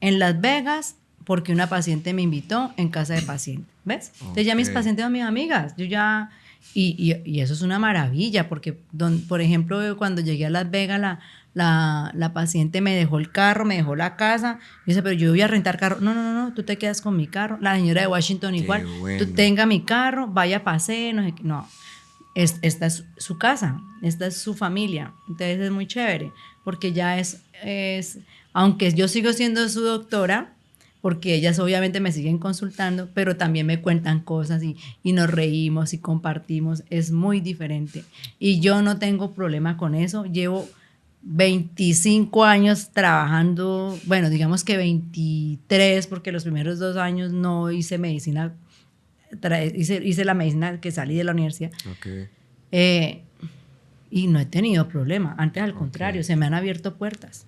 Speaker 2: En Las Vegas, porque una paciente me invitó en casa de paciente, ¿ves? Okay. Entonces ya mis pacientes son mis amigas, yo ya... Y eso es una maravilla, porque, por ejemplo, cuando llegué a Las Vegas, la paciente me dejó el carro, me dejó la casa, y dice, pero yo voy a rentar carro. No, tú te quedas con mi carro. La señora de Washington igual, bueno. Tú tenga mi carro, vaya, pase, no sé qué. No, esta es su casa, esta es su familia. Entonces es muy chévere, porque ya es aunque yo sigo siendo su doctora, porque ellas obviamente me siguen consultando, pero también me cuentan cosas y nos reímos y compartimos, es muy diferente. Y yo no tengo problema con eso, llevo 25 años trabajando, bueno, digamos que 23, porque los primeros 2 años no hice medicina, hice la medicina que salí de la universidad.
Speaker 1: Okay.
Speaker 2: Y no he tenido problema, antes al contrario, se me han abierto puertas.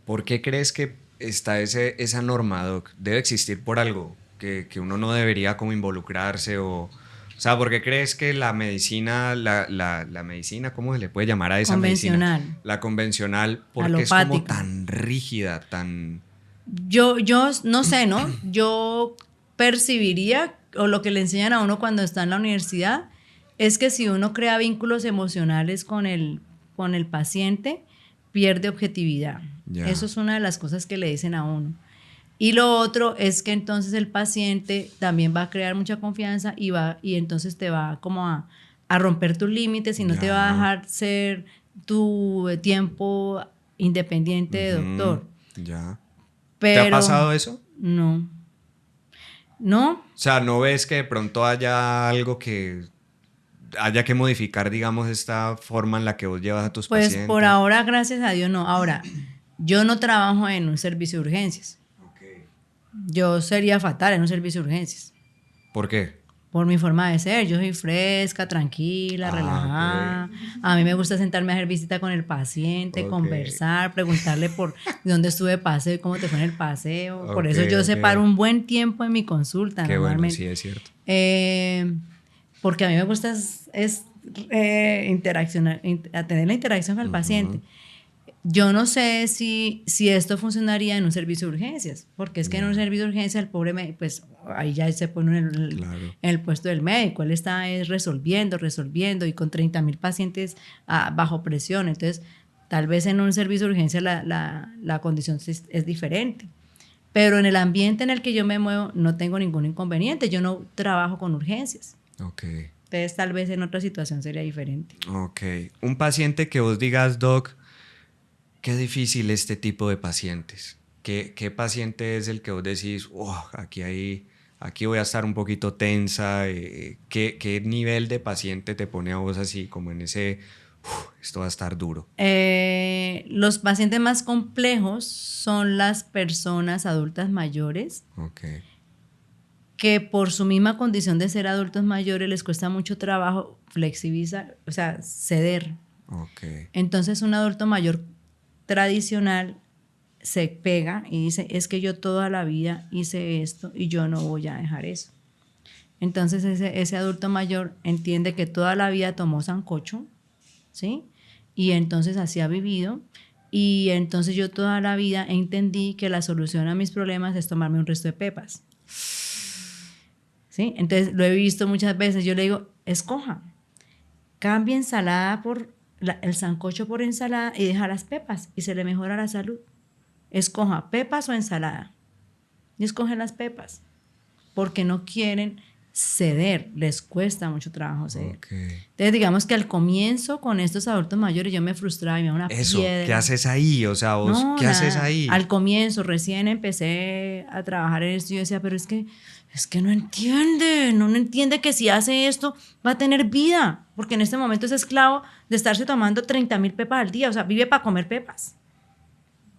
Speaker 1: ¿Por qué crees que está esa norma, Doc? ¿Debe existir por algo? Que uno no debería como involucrarse o sea, ¿por qué crees que la medicina, la medicina, ¿cómo se le puede llamar a esa
Speaker 2: convencional.
Speaker 1: Medicina? La convencional, porque
Speaker 2: alopática.
Speaker 1: Es como tan rígida, tan...
Speaker 2: Yo no sé, ¿no? Yo percibiría, o lo que le enseñan a uno cuando está en la universidad, es que si uno crea vínculos emocionales con el paciente, pierde objetividad.
Speaker 1: Ya.
Speaker 2: Eso es una de las cosas que le dicen a uno. Y lo otro es que entonces el paciente también va a crear mucha confianza y entonces te va como a romper tus límites y no te va a dejar ser tu tiempo independiente de doctor.
Speaker 1: Ya.
Speaker 2: Pero,
Speaker 1: ¿Te ha pasado eso?
Speaker 2: No. ¿No?
Speaker 1: O sea, ¿no ves que de pronto haya algo que haya que modificar, digamos, esta forma en la que vos llevas a tus
Speaker 2: Pues
Speaker 1: pacientes?
Speaker 2: por ahora, gracias a Dios, no. Ahora, yo no trabajo en un servicio de urgencias. Yo sería fatal en un servicio de urgencias.
Speaker 1: ¿Por qué?
Speaker 2: Por mi forma de ser. Yo soy fresca, tranquila, relajada. A mí me gusta sentarme a hacer visita con el paciente, conversar, preguntarle por dónde estuve de paseo y cómo te fue en el paseo. Por eso yo separo un buen tiempo en mi consulta.
Speaker 1: Qué bueno,
Speaker 2: normalmente.
Speaker 1: sí, es cierto.
Speaker 2: Porque a mí me gusta interaccionar, tener la interacción con el paciente. Yo no sé si esto funcionaría en un servicio de urgencias, porque es que en un servicio de urgencias el pobre médico, pues ahí ya se pone en el puesto del médico, él está resolviendo y con 30,000 pacientes bajo presión, entonces tal vez en un servicio de urgencias la condición es diferente. Pero en el ambiente en el que yo me muevo no tengo ningún inconveniente, yo no trabajo con urgencias.
Speaker 1: Okay.
Speaker 2: Entonces tal vez en otra situación sería diferente.
Speaker 1: Ok. Un paciente que vos digas, Doc, qué difícil este tipo de pacientes. ¿Qué paciente es el que vos decís, aquí voy a estar un poquito tensa? ¿Qué nivel de paciente te pone a vos así, como en ese, esto va a estar duro?
Speaker 2: Los pacientes más complejos son las personas adultas mayores.
Speaker 1: Okay.
Speaker 2: Que por su misma condición de ser adultos mayores les cuesta mucho trabajo flexibilizar, o sea, ceder.
Speaker 1: Okay.
Speaker 2: Entonces un adulto mayor tradicional se pega y dice, es que yo toda la vida hice esto y yo no voy a dejar eso. Entonces ese adulto mayor entiende que toda la vida tomó sancocho, ¿sí? Y entonces así ha vivido. Y entonces yo toda la vida entendí que la solución a mis problemas es tomarme un resto de pepas. ¿Sí? Entonces lo he visto muchas veces. Yo le digo, escoja, cambie ensalada el sancocho por ensalada y deja las pepas y se le mejora la salud. Escoja pepas o ensalada. Y escoge las pepas porque no quieren ceder, les cuesta mucho trabajo ceder. Okay. Entonces digamos que al comienzo con estos adultos mayores yo me frustraba y me daba una piedra.
Speaker 1: ¿Qué haces ahí? O sea, vos,
Speaker 2: no,
Speaker 1: ¿qué haces ahí?
Speaker 2: Al comienzo, recién empecé a trabajar en esto y yo decía, pero es que no entiende que si hace esto va a tener vida, porque en este momento es esclavo de estarse tomando 30,000 pepas al día, o sea, vive para comer pepas.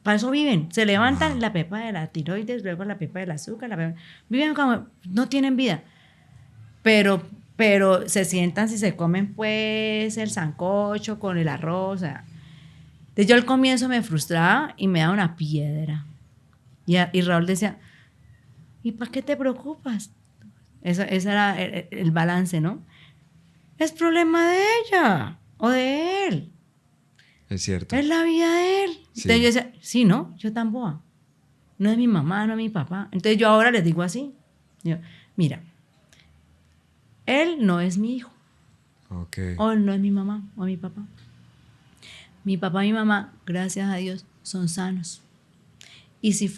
Speaker 2: Para eso viven, se levantan la pepa de la tiroides, luego la pepa del azúcar, viven como, no tienen vida. Pero se sientan si se comen pues el sancocho con el arroz, o sea. Entonces yo al comienzo me frustraba y me daba una piedra. Y Raúl decía, ¿y para qué te preocupas? Ese era el balance, ¿no? Es problema de ella o de él.
Speaker 1: Es cierto.
Speaker 2: Es la vida de él.
Speaker 1: Sí.
Speaker 2: Entonces yo decía, sí, ¿no? Yo tan boba. No es mi mamá, no es mi papá. Entonces yo ahora les digo así. Yo, mira, él no es mi hijo.
Speaker 1: Okay.
Speaker 2: O él no es mi mamá o mi papá. Mi papá y mi mamá, gracias a Dios, son sanos. Y si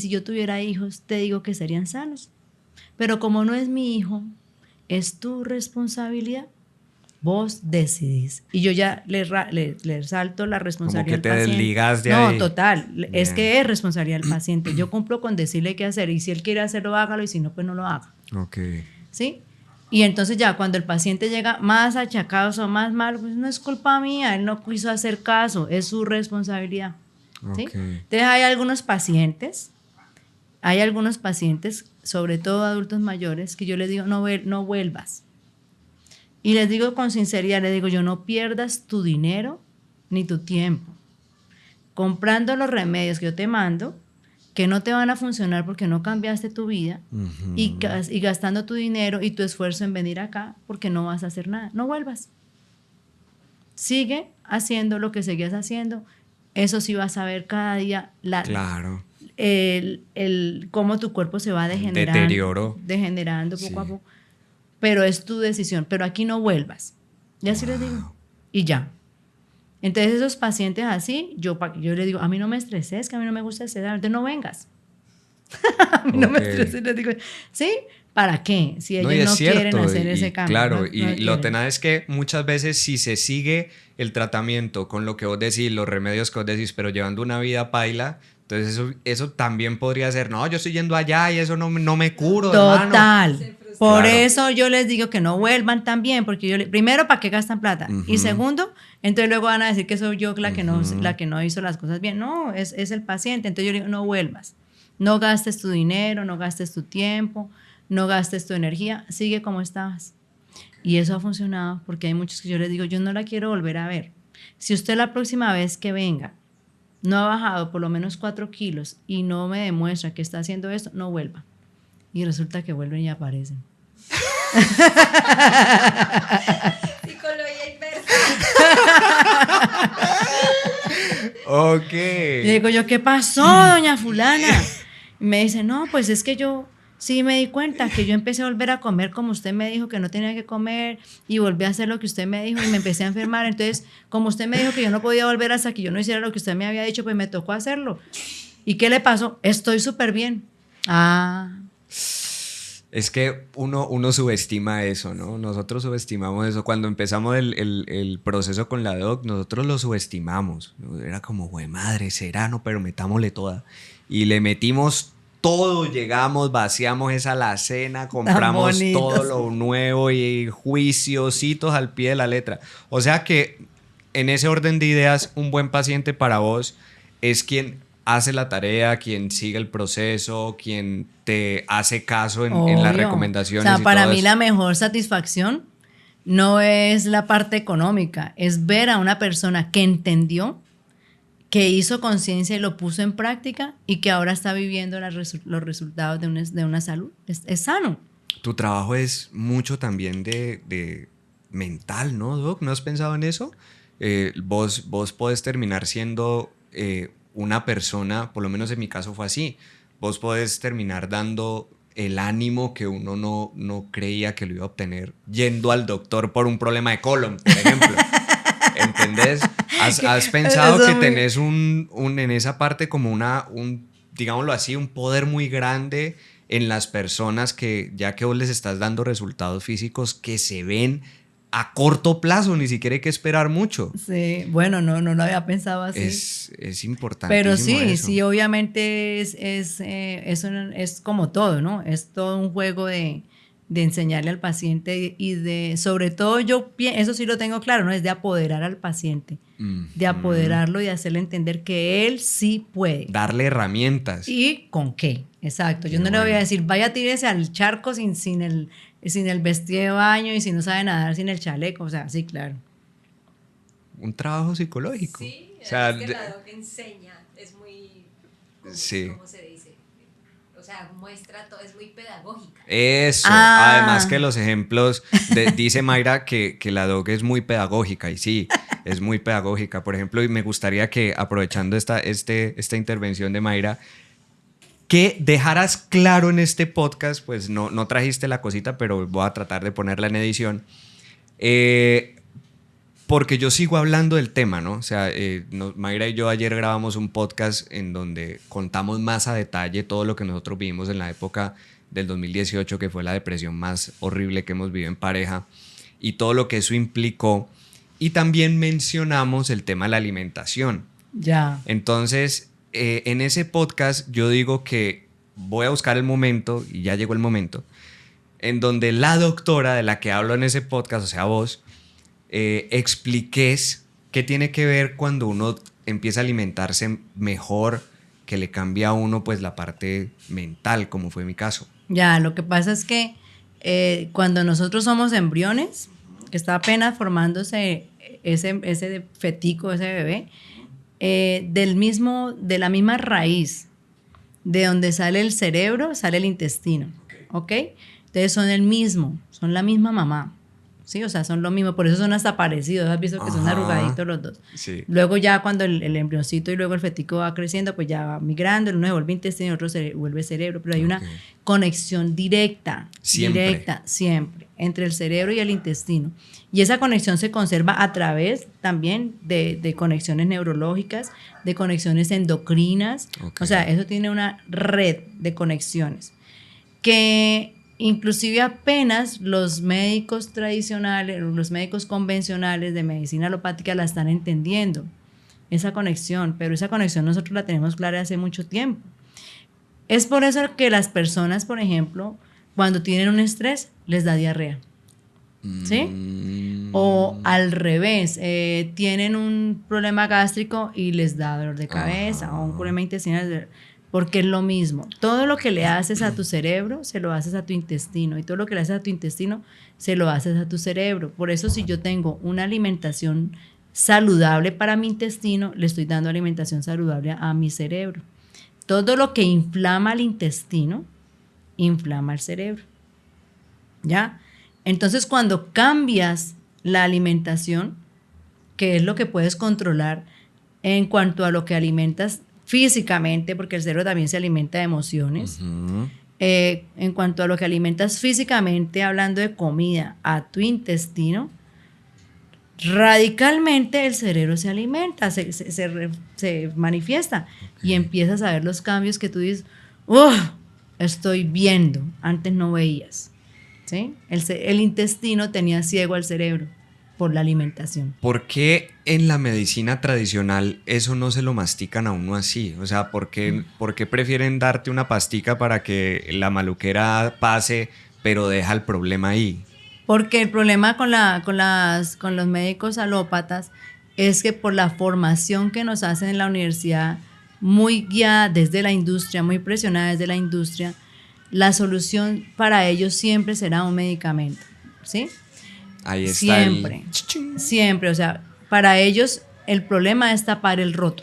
Speaker 2: yo tuviera hijos, te digo que serían sanos. Pero como no es mi hijo, es tu responsabilidad. Vos decidís. Y yo ya le salto la responsabilidad
Speaker 1: al paciente.
Speaker 2: Como que te
Speaker 1: desligas de ahí.
Speaker 2: No, total. Bien. Es que es responsabilidad del paciente. Yo cumplo con decirle qué hacer. Y si él quiere hacerlo, hágalo. Y si no, pues no lo haga.
Speaker 1: Okay.
Speaker 2: ¿Sí? Y entonces ya cuando el paciente llega más achacado o más mal, pues no es culpa mía. Él no quiso hacer caso. Es su responsabilidad. ¿Sí? Okay. Entonces hay algunos pacientes, sobre todo adultos mayores, que yo les digo, no vuelvas. Y les digo con sinceridad, les digo, yo no pierdas tu dinero ni tu tiempo comprando los remedios que yo te mando, que no te van a funcionar porque no cambiaste tu vida, y gastando tu dinero y tu esfuerzo en venir acá porque no vas a hacer nada. No vuelvas. Sigue haciendo lo que seguías haciendo. Eso sí vas a ver cada día
Speaker 1: claro.
Speaker 2: Cómo tu cuerpo se va degenerando poco a poco. Pero es tu decisión. Pero aquí no vuelvas. Y así les digo. Y ya. Entonces esos pacientes así, yo les digo, a mí no me estreses, que a mí no me gusta estresar, entonces no vengas. A mí no me estreses, les digo, ¿sí? ¿Para qué? Si ellos no quieren hacer ese cambio.
Speaker 1: Claro,
Speaker 2: no
Speaker 1: y lo tenaz es que muchas veces si se sigue el tratamiento con lo que vos decís, los remedios que vos decís, pero llevando una vida paila, entonces eso también podría ser, no, yo estoy yendo allá y eso no me curo,
Speaker 2: total.
Speaker 1: Hermano.
Speaker 2: Por
Speaker 1: Claro.
Speaker 2: eso yo les digo que no vuelvan también, porque primero, ¿para qué gastan plata? Y segundo, entonces luego van a decir que soy yo la que no hizo las cosas bien. No, es el paciente. Entonces yo le digo, no vuelvas. No gastes tu dinero, no gastes tu tiempo, no gastes tu energía, sigue como estabas. Y eso ha funcionado porque hay muchos que yo les digo, yo no la quiero volver a ver. Si usted la próxima vez que venga no ha bajado por lo menos 4 kilos y no me demuestra que está haciendo esto, no vuelva. Y resulta que vuelven y aparecen.
Speaker 3: Psicología inversa.
Speaker 1: Ok.
Speaker 2: Y digo yo, ¿qué pasó, doña fulana? Y me dice, no, pues es que yo sí me di cuenta que yo empecé a volver a comer como usted me dijo que no tenía que comer y volví a hacer lo que usted me dijo y me empecé a enfermar. Entonces, como usted me dijo que yo no podía volver hasta que yo no hiciera lo que usted me había dicho, pues me tocó hacerlo. ¿Y qué le pasó? Estoy súper bien. Ah.
Speaker 1: Es que uno subestima eso, ¿no? Nosotros subestimamos eso. Cuando empezamos el proceso con la doc, nosotros lo subestimamos. Era como, güey, madre, será, no, pero metámosle toda. Y le metimos todo, llegamos, vaciamos esa alacena, compramos todo lo nuevo y juiciositos al pie de la letra. O sea que en ese orden de ideas, un buen paciente para vos es quien hace la tarea, quien sigue el proceso, quien te hace caso en las recomendaciones.
Speaker 2: O sea, para mí
Speaker 1: eso.
Speaker 2: la mejor satisfacción no es la parte económica, es ver a una persona que entendió, que hizo conciencia y lo puso en práctica y que ahora está viviendo los resultados de una salud. Es sano.
Speaker 1: Tu trabajo es mucho también de mental, ¿no, Doc? ¿No has pensado en eso? Vos podés terminar siendo una persona, por lo menos en mi caso fue así, vos podés terminar dando el ánimo que uno no creía que lo iba a obtener yendo al doctor por un problema de colon, por ejemplo. ¿Entendés? ¿Has pensado que tenés en esa parte como digámoslo así, un poder muy grande en las personas que ya que vos les estás dando resultados físicos que se ven a corto plazo, ni siquiera hay que esperar mucho?
Speaker 2: Sí, bueno, no lo había pensado así.
Speaker 1: Es importante.
Speaker 2: Pero sí, obviamente es como todo, ¿no? Es todo un juego de enseñarle al paciente y de, sobre todo eso sí lo tengo claro, ¿no? Es de apoderar al paciente, de apoderarlo y hacerle entender que él sí puede.
Speaker 1: Darle herramientas.
Speaker 2: ¿Y con qué? Exacto. Yo no le voy a decir, vaya, tírese al charco sin el vestido de baño y si no sabe nadar sin el chaleco. O sea, sí, claro.
Speaker 1: Un trabajo psicológico.
Speaker 3: Sí,
Speaker 1: o sea,
Speaker 3: es que la doc enseña, es muy...
Speaker 1: Sí.
Speaker 3: ¿Cómo se dice? O sea, muestra todo, es muy pedagógica.
Speaker 1: Eso. Además que los ejemplos, dice Mayra que la doc es muy pedagógica y sí, es muy pedagógica. Por ejemplo, y me gustaría que aprovechando esta intervención de Mayra, que dejaras claro en este podcast, pues no trajiste la cosita, pero voy a tratar de ponerla en edición, porque yo sigo hablando del tema, ¿no? O sea, Mayra y yo ayer grabamos un podcast en donde contamos más a detalle todo lo que nosotros vivimos en la época del 2018, que fue la depresión más horrible que hemos vivido en pareja, y todo lo que eso implicó, y también mencionamos el tema de la alimentación.
Speaker 2: Ya.
Speaker 1: Entonces, en ese podcast yo digo que voy a buscar el momento, y ya llegó el momento, en donde la doctora de la que hablo en ese podcast, o sea vos, expliques qué tiene que ver cuando uno empieza a alimentarse mejor, que le cambia a uno pues la parte mental, como fue mi caso.
Speaker 2: Ya, lo que pasa es que cuando nosotros somos embriones, que está apenas formándose ese fetico, ese bebé, de la misma raíz de donde sale el cerebro, sale el intestino, ¿ok? Entonces son la misma mamá. ¿sí? O sea, son lo mismo, por eso son hasta parecidos, has visto que son
Speaker 1: Ajá.
Speaker 2: arrugaditos los dos.
Speaker 1: Sí.
Speaker 2: Luego ya cuando el embrioncito y luego el fetico va creciendo, pues ya va migrando, el uno se vuelve intestino y el otro se vuelve cerebro, pero hay una conexión directa,
Speaker 1: Siempre.
Speaker 2: siempre, entre el cerebro y el intestino. Y esa conexión se conserva a través también de conexiones neurológicas, de conexiones endocrinas,
Speaker 1: Ok.
Speaker 2: o sea, eso tiene una red de conexiones que inclusive apenas los médicos tradicionales, los médicos convencionales de medicina alopática la están entendiendo, esa conexión, pero esa conexión nosotros la tenemos clara hace mucho tiempo. Es por eso que las personas, por ejemplo, cuando tienen un estrés, les da diarrea, ¿sí? O al revés, tienen un problema gástrico y les da dolor de cabeza, o un problema intestinal, porque es lo mismo. Todo lo que le haces a tu cerebro, se lo haces a tu intestino, y todo lo que le haces a tu intestino, se lo haces a tu cerebro. Por eso, si yo tengo una alimentación saludable para mi intestino, le estoy dando alimentación saludable a mi cerebro. Todo lo que inflama el intestino, inflama el cerebro. ¿Ya? Entonces, cuando cambias la alimentación, que es lo que puedes controlar en cuanto a lo que alimentas físicamente, porque el cerebro también se alimenta de emociones, en cuanto a lo que alimentas físicamente, hablando de comida, a tu intestino, radicalmente el cerebro se alimenta, se manifiesta y empiezas a ver los cambios que tú dices, estoy viendo, antes no veías. ¿Sí? El intestino tenía ciego al cerebro por la alimentación.
Speaker 1: ¿Por qué en la medicina tradicional eso no se lo mastican a uno así? O sea, ¿por qué prefieren darte una pastica para que la maluquera pase, pero deja el problema ahí?
Speaker 2: Porque el problema con los médicos alópatas es que por la formación que nos hacen en la universidad, muy guiada desde la industria, muy presionada desde la industria, la solución para ellos siempre será un medicamento, ¿sí?
Speaker 1: Ahí está
Speaker 2: siempre, siempre, o sea, para ellos el problema es tapar el roto.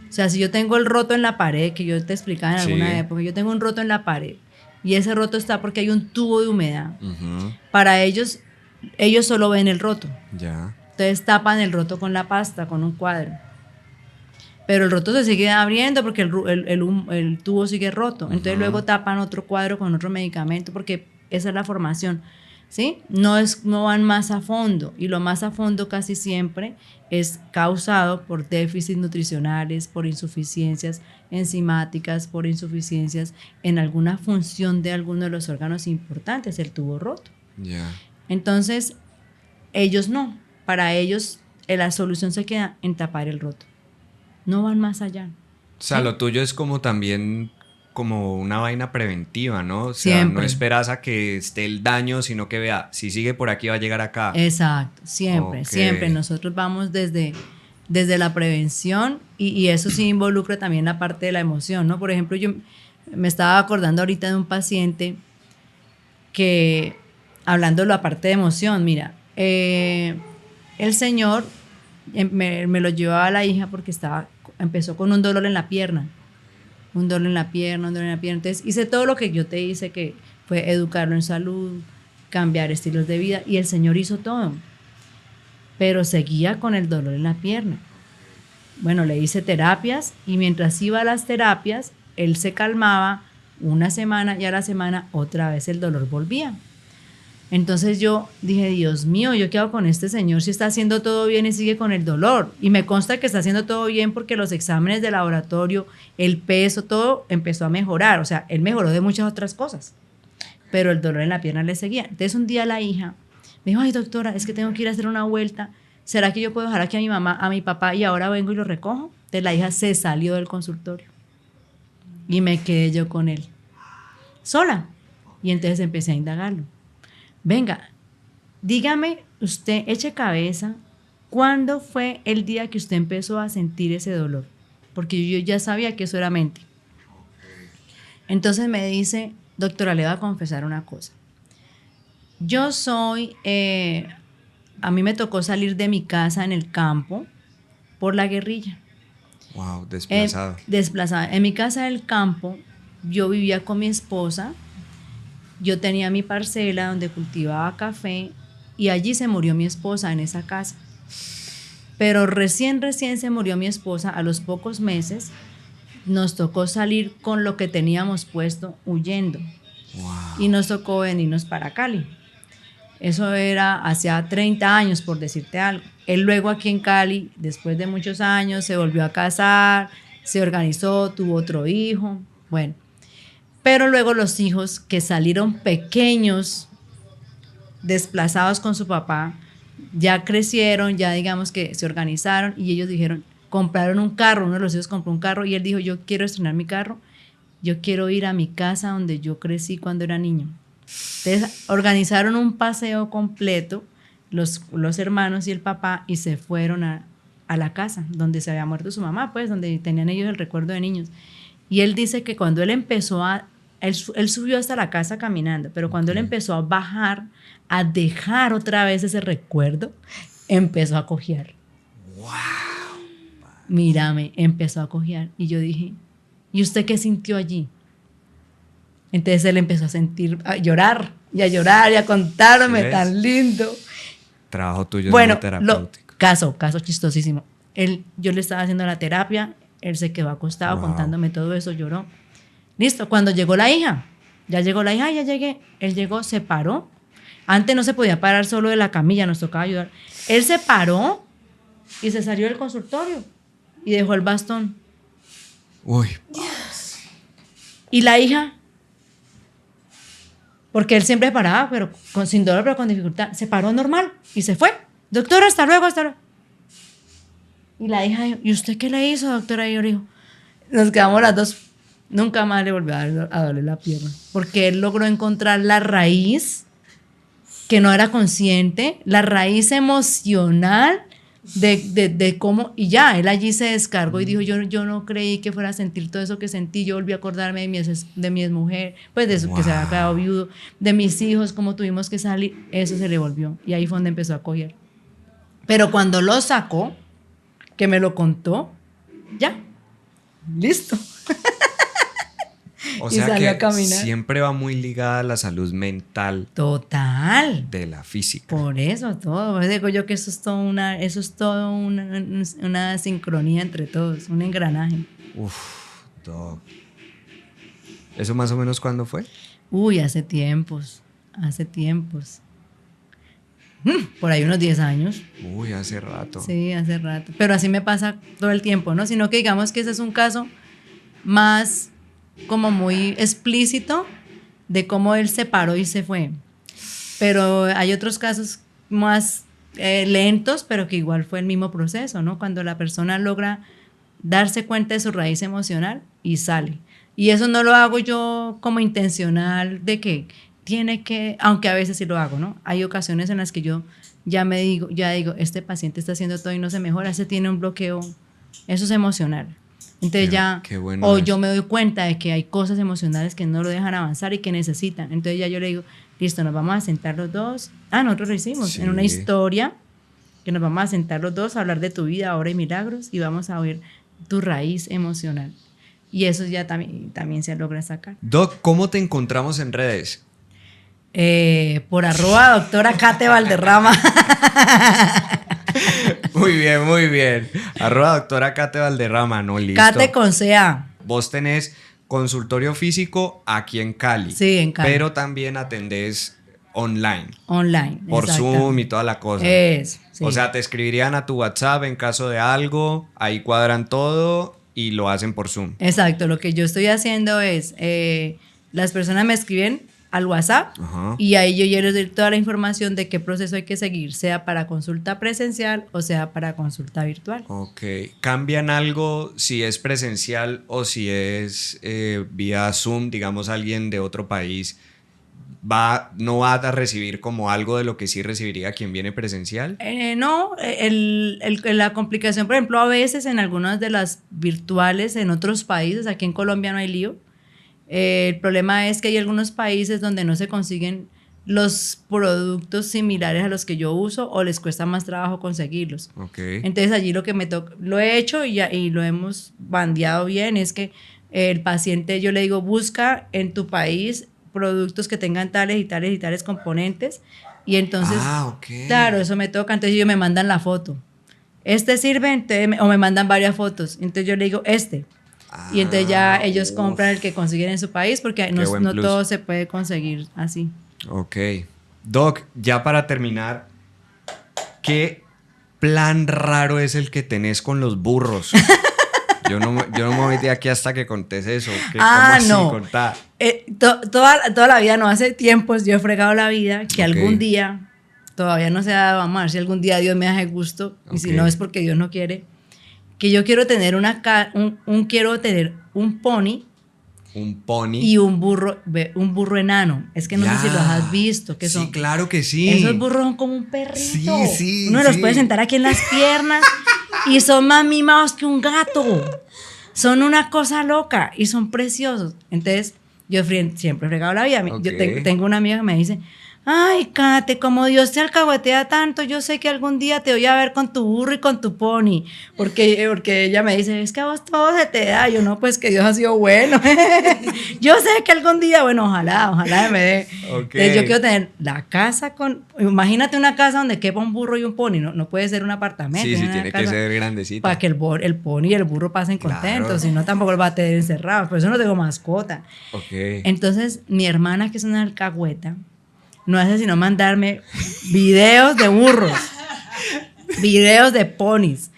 Speaker 2: O sea, si yo tengo el roto en la pared, que yo te explicaba en alguna época, yo tengo un roto en la pared y ese roto está porque hay un tubo de humedad. Para ellos solo ven el roto.
Speaker 1: Ya.
Speaker 2: Entonces tapan el roto con la pasta, con un cuadro. Pero el roto se sigue abriendo porque el tubo sigue roto. Entonces luego tapan otro cuadro con otro medicamento porque esa es la formación. ¿Sí? No van más a fondo, y lo más a fondo casi siempre es causado por déficits nutricionales, por insuficiencias enzimáticas, por insuficiencias en alguna función de alguno de los órganos importantes, el tubo roto.
Speaker 1: Yeah.
Speaker 2: Entonces, ellos no, para ellos la solución se queda en tapar el roto, no van más allá.
Speaker 1: O sea,
Speaker 2: ¿sí?
Speaker 1: Lo tuyo es como también como una vaina preventiva, ¿no? O sea,
Speaker 2: Siempre.
Speaker 1: no esperas a que esté el daño, sino que vea, si sigue por aquí va a llegar acá.
Speaker 2: Exacto, siempre,
Speaker 1: Ok.
Speaker 2: siempre. Nosotros vamos desde la prevención y eso sí involucra también la parte de la emoción, ¿no? Por ejemplo, yo me estaba acordando ahorita de un paciente que, hablando de la parte de emoción, mira, el señor me lo llevaba a la hija porque empezó con un dolor en la pierna. Un dolor en la pierna. Entonces hice todo lo que yo te hice, que fue educarlo en salud, cambiar estilos de vida, y el señor hizo todo, pero seguía con el dolor en la pierna. Bueno, le hice terapias y mientras iba a las terapias, él se calmaba una semana y a la semana otra vez el dolor volvía. Entonces yo dije, Dios mío, ¿yo qué hago con este señor si está haciendo todo bien y sigue con el dolor? Y me consta que está haciendo todo bien porque los exámenes de laboratorio, el peso, todo empezó a mejorar. O sea, él mejoró de muchas otras cosas, pero el dolor en la pierna le seguía. Entonces un día la hija me dijo, ay doctora, es que tengo que ir a hacer una vuelta. ¿Será que yo puedo dejar aquí a mi mamá, a mi papá y ahora vengo y lo recojo? Entonces la hija se salió del consultorio y me quedé yo con él, sola. Y entonces empecé a indagarlo. Venga, dígame usted, eche cabeza, ¿cuándo fue el día que usted empezó a sentir ese dolor? Porque yo ya sabía que eso era mente. Entonces me dice, doctora, le voy a confesar una cosa. Yo soy, a mí me tocó salir de mi casa en el campo por la guerrilla.
Speaker 1: Wow, desplazado.
Speaker 2: Desplazada. En mi casa del campo, yo vivía con mi esposa. Yo tenía mi parcela donde cultivaba café y allí se murió mi esposa en esa casa. Pero recién se murió mi esposa, a los pocos meses nos tocó salir con lo que teníamos puesto huyendo.
Speaker 1: Wow.
Speaker 2: Y nos tocó venirnos para Cali. Eso era hace 30 años, por decirte algo. Él luego aquí en Cali, después de muchos años, se volvió a casar, se organizó, tuvo otro hijo, bueno. Pero luego los hijos que salieron pequeños, desplazados con su papá, ya crecieron, ya digamos que se organizaron y ellos dijeron, compraron un carro, uno de los hijos compró un carro y él dijo, yo quiero estrenar mi carro, yo quiero ir a mi casa donde yo crecí cuando era niño. Entonces organizaron un paseo completo, los hermanos y el papá, y se fueron a la casa donde se había muerto su mamá, pues donde tenían ellos el recuerdo de niños. Y él dice que cuando él empezó él subió hasta la casa caminando, pero cuando él empezó a bajar, a dejar otra vez ese recuerdo, empezó a cojear.
Speaker 1: Wow.
Speaker 2: Mírame, empezó a cojear. Y yo dije, ¿y usted qué sintió allí? Entonces él empezó a llorar y a contarme,
Speaker 1: ¿ves?
Speaker 2: tan lindo.
Speaker 1: Trabajo tuyo
Speaker 2: Bueno,
Speaker 1: es muy terapéutico.
Speaker 2: caso chistosísimo. Yo le estaba haciendo la terapia, él se quedó acostado contándome todo eso, lloró. Listo, cuando llegó la hija, ya llegué. Él llegó, se paró. Antes no se podía parar solo de la camilla, nos tocaba ayudar. Él se paró y se salió del consultorio y dejó el bastón.
Speaker 1: Uy.
Speaker 2: Y la hija, porque él siempre paraba, pero sin dolor, pero con dificultad, se paró normal y se fue. Doctora, hasta luego. Y la hija dijo, ¿y usted qué le hizo, doctora? Y yo le digo, nos quedamos las dos. Nunca más le volvió a doler la pierna, porque él logró encontrar la raíz que no era consciente, la raíz emocional de cómo, y ya, él allí se descargó y dijo, yo no creí que fuera a sentir todo eso que sentí, yo volví a acordarme de mi exmujer, pues de eso, que se había quedado viudo, de mis hijos, cómo tuvimos que salir, eso se le volvió, y ahí fue donde empezó a coger. Pero cuando lo sacó, que me lo contó, ya, listo.
Speaker 1: O
Speaker 2: Y
Speaker 1: sea
Speaker 2: salió
Speaker 1: que
Speaker 2: a caminar.
Speaker 1: siempre va muy ligada a la salud mental
Speaker 2: Total.
Speaker 1: de la física.
Speaker 2: Por eso todo, pues digo yo que eso es todo una sincronía entre todos, un engranaje.
Speaker 1: Uf, doc. ¿Eso más o menos cuándo fue?
Speaker 2: Uy, hace tiempos. Por ahí unos 10 años.
Speaker 1: Uy, hace rato.
Speaker 2: Sí, hace rato. Pero así me pasa todo el tiempo, ¿no? Sino que digamos que ese es un caso más como muy explícito de cómo él se paró y se fue. Pero hay otros casos más lentos, pero que igual fue el mismo proceso, ¿no? Cuando la persona logra darse cuenta de su raíz emocional y sale. Y eso no lo hago yo como intencional de que tiene que, aunque a veces sí lo hago, ¿no? Hay ocasiones en las que yo ya digo, este paciente está haciendo todo y no se mejora, se tiene un bloqueo, eso es emocional. Entonces
Speaker 1: qué bueno
Speaker 2: o
Speaker 1: eso.
Speaker 2: yo me doy cuenta de que hay cosas emocionales que no lo dejan avanzar y que necesitan. Entonces ya yo le digo, listo, nos vamos a sentar los dos. Nosotros lo hicimos
Speaker 1: Sí.
Speaker 2: en una historia, que nos vamos a sentar los dos a hablar de tu vida, ahora y milagros, y vamos a ver tu raíz emocional. Y eso ya también se logra sacar.
Speaker 1: Doc, ¿cómo te encontramos en redes?
Speaker 2: Por @doctora Kate Valderrama.
Speaker 1: Muy bien. @doctora Kate Valderrama, no, listo.
Speaker 2: Kate con CA.
Speaker 1: Vos tenés consultorio físico aquí en Cali.
Speaker 2: Sí, en Cali.
Speaker 1: Pero también atendés online.
Speaker 2: Online.
Speaker 1: Por
Speaker 2: exactamente.
Speaker 1: Zoom y toda la cosa.
Speaker 2: Sí.
Speaker 1: O sea, te escribirían a tu WhatsApp en caso de algo, ahí cuadran todo y lo hacen por Zoom.
Speaker 2: Exacto, lo que yo estoy haciendo es, las personas me escriben al WhatsApp.
Speaker 1: Ajá.
Speaker 2: Y ahí yo ya les doy toda la información de qué proceso hay que seguir, sea para consulta presencial o sea para consulta virtual.
Speaker 1: Ok. ¿Cambian algo si es presencial o si es vía Zoom, digamos alguien de otro país? ¿No va a recibir como algo de lo que sí recibiría quien viene presencial?
Speaker 2: No, la complicación, por ejemplo, a veces en algunas de las virtuales en otros países, aquí en Colombia no hay lío. El problema es que hay algunos países donde no se consiguen los productos similares a los que yo uso o les cuesta más trabajo conseguirlos.
Speaker 1: Okay.
Speaker 2: Entonces allí lo que me toca, lo he hecho y lo hemos bandeado bien, es que el paciente, yo le digo, busca en tu país productos que tengan tales y tales y tales componentes Y entonces,
Speaker 1: ok.
Speaker 2: claro, eso me toca. Entonces ellos me mandan la foto. ¿Este sirve? Entonces, o me mandan varias fotos. Entonces yo le digo, y entonces ya ellos compran el que consiguen en su país porque no
Speaker 1: plus.
Speaker 2: todo se puede conseguir así.
Speaker 1: Ok. Doc, ya para terminar, ¿qué plan raro es el que tenés con los burros? Yo no me voy de aquí hasta que contés eso. ¿Cómo así?
Speaker 2: No.
Speaker 1: Contá.
Speaker 2: Toda la vida, no hace tiempos, yo he fregado la vida que
Speaker 1: Ok.
Speaker 2: algún día, todavía no se ha dado a amar, si algún día Dios me hace gusto, y si
Speaker 1: Ok.
Speaker 2: no es porque Dios no quiere, que yo quiero tener quiero tener un pony
Speaker 1: Un pony.
Speaker 2: y un burro enano. Es que no sé si los has visto. Que
Speaker 1: sí,
Speaker 2: son,
Speaker 1: claro que sí.
Speaker 2: esos burros son como un perrito.
Speaker 1: Sí, sí,
Speaker 2: Uno los
Speaker 1: sí.
Speaker 2: puede sentar aquí en las piernas y son más mimados que un gato. Son una cosa loca y son preciosos. Entonces, yo siempre he fregado la vida.
Speaker 1: Ok.
Speaker 2: Yo tengo una amiga que me dice, ay, Kate, como Dios te alcahuetea tanto, yo sé que algún día te voy a ver con tu burro y con tu pony. Porque ella me dice, es que a vos todo se te da. Yo, no, pues que Dios ha sido bueno. Yo sé que algún día, bueno, ojalá me dé.
Speaker 1: Ok.
Speaker 2: Entonces, yo quiero tener la casa imagínate una casa donde quepa un burro y un pony. No puede ser un apartamento.
Speaker 1: Sí,
Speaker 2: una
Speaker 1: tiene que
Speaker 2: casa
Speaker 1: ser grandecita.
Speaker 2: para que el pony y el burro pasen
Speaker 1: Claro.
Speaker 2: contentos, si no tampoco lo va a tener encerrado, por eso no tengo mascota.
Speaker 1: Ok.
Speaker 2: Entonces, mi hermana, que es una alcahueta, no hace sino mandarme videos de burros, videos de ponis,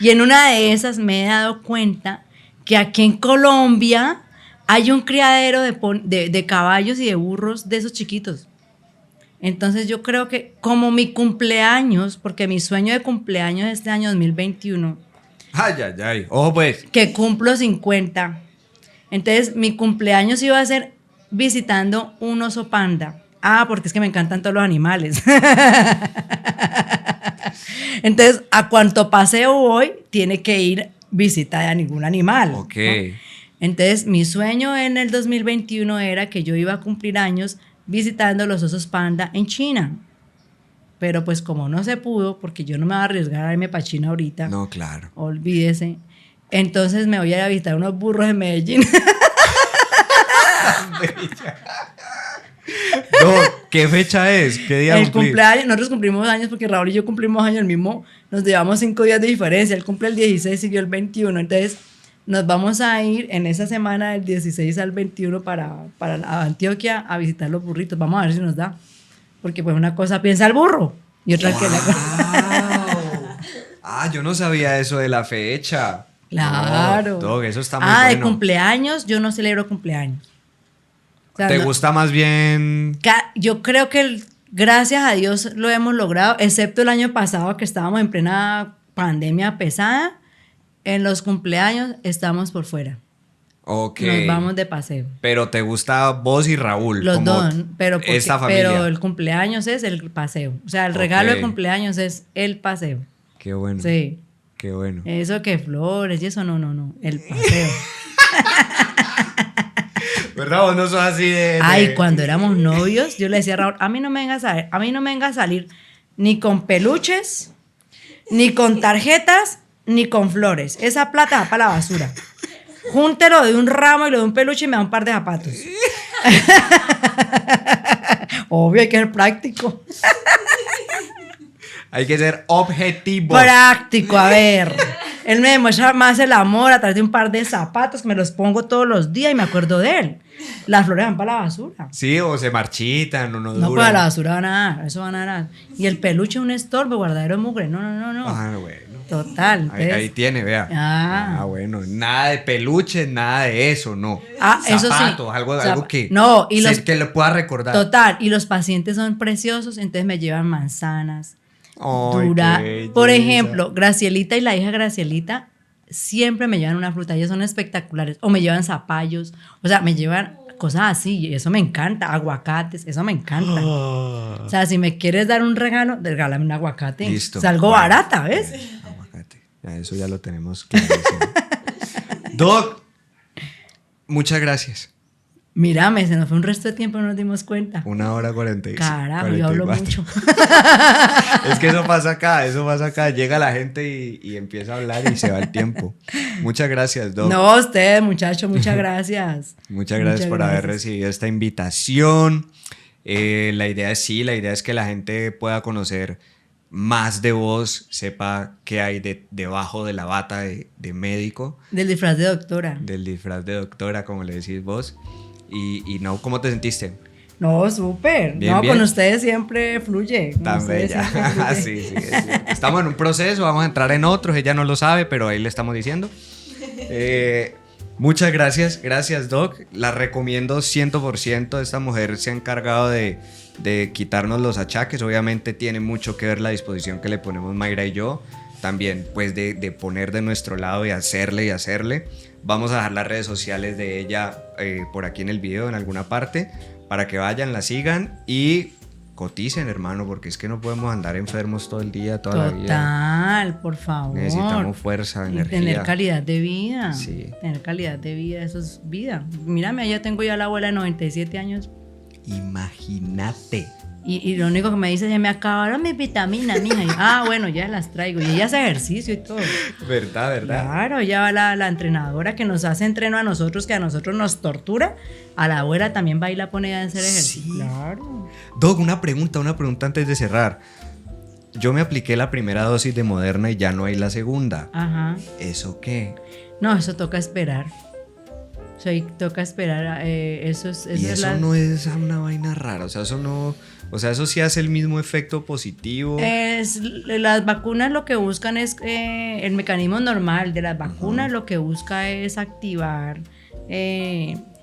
Speaker 2: y en una de esas me he dado cuenta que aquí en Colombia hay un criadero de caballos y de burros de esos chiquitos. Entonces yo creo que como mi cumpleaños, porque mi sueño de cumpleaños de este año 2021,
Speaker 1: Ay. Ojo pues.
Speaker 2: que cumplo 50, entonces mi cumpleaños iba a ser visitando un oso panda. Porque es que me encantan todos los animales. Entonces, a cuanto paseo voy, tiene que ir visita a ningún animal.
Speaker 1: Ok.
Speaker 2: ¿no? Entonces, mi sueño en el 2021 era que yo iba a cumplir años visitando los osos panda en China. Pero pues como no se pudo, porque yo no me voy a arriesgar a irme para China ahorita.
Speaker 1: No, claro.
Speaker 2: Olvídese. Entonces me voy a ir a visitar unos burros en Medellín.
Speaker 1: No, ¿qué fecha es? ¿Qué día
Speaker 2: El
Speaker 1: cumplís?
Speaker 2: cumpleaños, nosotros cumplimos años porque Raúl y yo cumplimos años el mismo, nos llevamos 5 días de diferencia, él cumple el 16 y yo el 21, entonces nos vamos a ir en esa semana del 16 al 21 para Antioquia a visitar los burritos, vamos a ver si nos da, porque pues una cosa piensa el burro y otra que la...
Speaker 1: Yo no sabía eso de la fecha.
Speaker 2: Claro.
Speaker 1: No, Dog, eso está muy
Speaker 2: de
Speaker 1: bueno.
Speaker 2: cumpleaños, yo no celebro cumpleaños. O sea,
Speaker 1: ¿Te
Speaker 2: no-
Speaker 1: gusta más bien?
Speaker 2: Yo creo que gracias a Dios lo hemos logrado, excepto el año pasado que estábamos en plena pandemia pesada. En los cumpleaños estamos por fuera.
Speaker 1: Ok.
Speaker 2: Nos vamos de paseo.
Speaker 1: Pero te gusta vos y Raúl.
Speaker 2: Los
Speaker 1: como
Speaker 2: dos, pero
Speaker 1: familia.
Speaker 2: el cumpleaños es el paseo. O sea, el regalo de
Speaker 1: Ok.
Speaker 2: cumpleaños es el paseo.
Speaker 1: Qué bueno.
Speaker 2: Sí.
Speaker 1: Qué bueno.
Speaker 2: Eso que flores y eso no. El paseo.
Speaker 1: ¿Verdad? Vos no sos así de...
Speaker 2: Ay, cuando éramos novios, yo le decía a Raúl, a mí no me venga a salir ni con peluches, ni con tarjetas, ni con flores. Esa plata va para la basura. Júntelo de un ramo y lo de un peluche y me da un par de zapatos. Obvio, hay que ser práctico.
Speaker 1: Hay que ser objetivo.
Speaker 2: Práctico, a ver. Él me demuestra más el amor a través de un par de zapatos que me los pongo todos los días y me acuerdo de él. Las flores van para la basura.
Speaker 1: Sí, o se marchitan o no
Speaker 2: No,
Speaker 1: duran.
Speaker 2: para la basura van a dar, eso van a dar. Y el peluche es un estorbo, guardadero de mugre. No.
Speaker 1: Bueno.
Speaker 2: Total.
Speaker 1: Ahí
Speaker 2: entonces-
Speaker 1: tiene, vea. Bueno. Nada de peluches, nada de eso, no.
Speaker 2: Eso sí.
Speaker 1: Zapatos, algo que...
Speaker 2: No, y
Speaker 1: que le pueda recordar.
Speaker 2: Total, y los pacientes son preciosos, entonces me llevan manzanas.
Speaker 1: Ay,
Speaker 2: Dura.
Speaker 1: qué
Speaker 2: Por
Speaker 1: belleza.
Speaker 2: ejemplo, Gracielita y la hija Gracielita siempre me llevan una fruta, ellas son espectaculares. O me llevan zapallos, o sea, me llevan cosas así, y eso me encanta. Aguacates, eso me encanta. O sea, si me quieres dar un regalo, regálame un aguacate.
Speaker 1: Listo.
Speaker 2: Es algo
Speaker 1: Bueno.
Speaker 2: barata, ¿ves?
Speaker 1: Aguacate. Ya, eso ya lo tenemos clarísimo. Doc, muchas gracias.
Speaker 2: Mírame, se nos fue un resto de tiempo y no nos dimos cuenta.
Speaker 1: 1:46.
Speaker 2: Carajo, yo hablo
Speaker 1: 44.
Speaker 2: mucho.
Speaker 1: Es que eso pasa acá. Llega la gente y empieza a hablar y se va el tiempo. Muchas gracias, Doc.
Speaker 2: No, usted, muchacho, muchas gracias.
Speaker 1: Muchas gracias por haber recibido esta invitación. La idea es que la gente pueda conocer más de vos, sepa qué hay debajo de la bata de médico,
Speaker 2: Del disfraz de doctora.
Speaker 1: del disfraz de doctora, como le decís vos. Y no, ¿cómo te sentiste?
Speaker 2: No, súper.
Speaker 1: Bien,
Speaker 2: No,
Speaker 1: bien.
Speaker 2: con ustedes siempre fluye. Con
Speaker 1: Tan
Speaker 2: ustedes
Speaker 1: bella.
Speaker 2: siempre fluye.
Speaker 1: Sí, sí, sí. Estamos en un proceso, vamos a entrar en otros, ella no lo sabe, pero ahí le estamos diciendo. Muchas gracias Doc, la recomiendo 100%, esta mujer se ha encargado de quitarnos los achaques, obviamente tiene mucho que ver la disposición que le ponemos Mayra y yo, también pues de poner de nuestro lado y hacerle. Vamos a dejar las redes sociales de ella por aquí en el video, en alguna parte, para que vayan, la sigan y coticen, hermano, porque es que no podemos andar enfermos todo el día, toda la vida.
Speaker 2: Total, por favor.
Speaker 1: Necesitamos fuerza,
Speaker 2: Y
Speaker 1: energía.
Speaker 2: tener calidad de vida.
Speaker 1: Sí.
Speaker 2: Tener calidad de vida, eso es vida. Mírame, allá tengo ya la abuela de 97 años.
Speaker 1: Imagínate.
Speaker 2: Y lo único que me dice es: ya me acabaron mis vitaminas, mija. Y, bueno, ya las traigo. Y ella hace ejercicio y todo.
Speaker 1: Verdad.
Speaker 2: Claro, ya va la entrenadora que nos hace entreno a nosotros, que a nosotros nos tortura. A la abuela también va y la pone a hacer ejercicio.
Speaker 1: Sí.
Speaker 2: Claro.
Speaker 1: Doc, una pregunta antes de cerrar. Yo me apliqué la primera dosis de Moderna y ya no hay la segunda.
Speaker 2: Ajá.
Speaker 1: ¿Eso qué?
Speaker 2: No, eso toca esperar. Toca esperar. Eso es.
Speaker 1: Y eso no es una vaina rara. O sea, eso no. O sea, eso sí hace el mismo efecto positivo.
Speaker 2: Las vacunas lo que buscan es el mecanismo normal de las vacunas, lo que busca es activar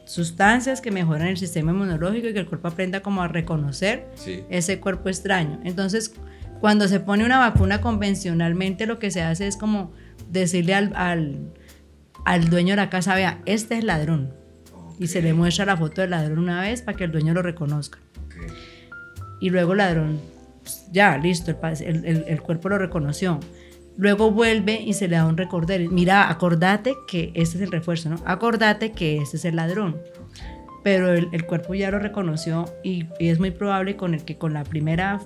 Speaker 2: sustancias que mejoran el sistema inmunológico y que el cuerpo aprenda como a reconocer ese cuerpo extraño. Entonces, cuando se pone una vacuna convencionalmente, lo que se hace es como decirle al dueño de la casa: vea, este es el ladrón. Y se le muestra la foto del ladrón una vez para que el dueño lo reconozca. Y luego el ladrón, ya, listo, el cuerpo lo reconoció. Luego vuelve y se le da un recordatorio: mira, acordate que este es el refuerzo, ¿no? Acordate que este es el ladrón. Pero el cuerpo ya lo reconoció y es muy probable que con la primera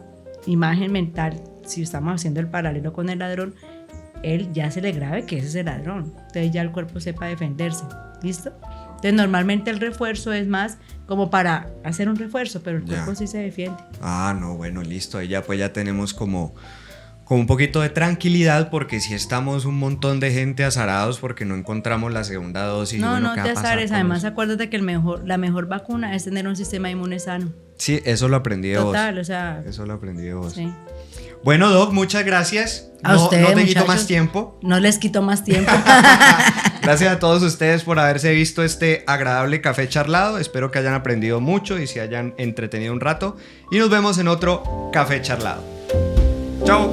Speaker 2: imagen mental, si estamos haciendo el paralelo con el ladrón, él ya se le grabe que ese es el ladrón. Entonces ya el cuerpo sepa defenderse. ¿Listo? Entonces normalmente el refuerzo es más como para hacer un refuerzo, pero el cuerpo sí se defiende.
Speaker 1: No, bueno, listo. Ahí ya pues ya tenemos como un poquito de tranquilidad, porque si estamos un montón de gente azarados porque no encontramos la segunda dosis.
Speaker 2: No,
Speaker 1: bueno,
Speaker 2: no
Speaker 1: ¿qué
Speaker 2: te
Speaker 1: va a pasar
Speaker 2: azares.
Speaker 1: con
Speaker 2: Además,
Speaker 1: eso?
Speaker 2: acuérdate que la mejor vacuna es tener un sistema inmune sano.
Speaker 1: Sí, eso lo aprendí de
Speaker 2: Total,
Speaker 1: vos.
Speaker 2: o sea.
Speaker 1: Eso lo aprendí de vos.
Speaker 2: Sí.
Speaker 1: Bueno, Doc, muchas gracias.
Speaker 2: A
Speaker 1: No
Speaker 2: ustedes,
Speaker 1: te quito
Speaker 2: muchachos.
Speaker 1: más tiempo.
Speaker 2: No les quito más tiempo.
Speaker 1: Gracias a todos ustedes por haberse visto este agradable café charlado. Espero que hayan aprendido mucho y se hayan entretenido un rato. Y nos vemos en otro café charlado. Chao.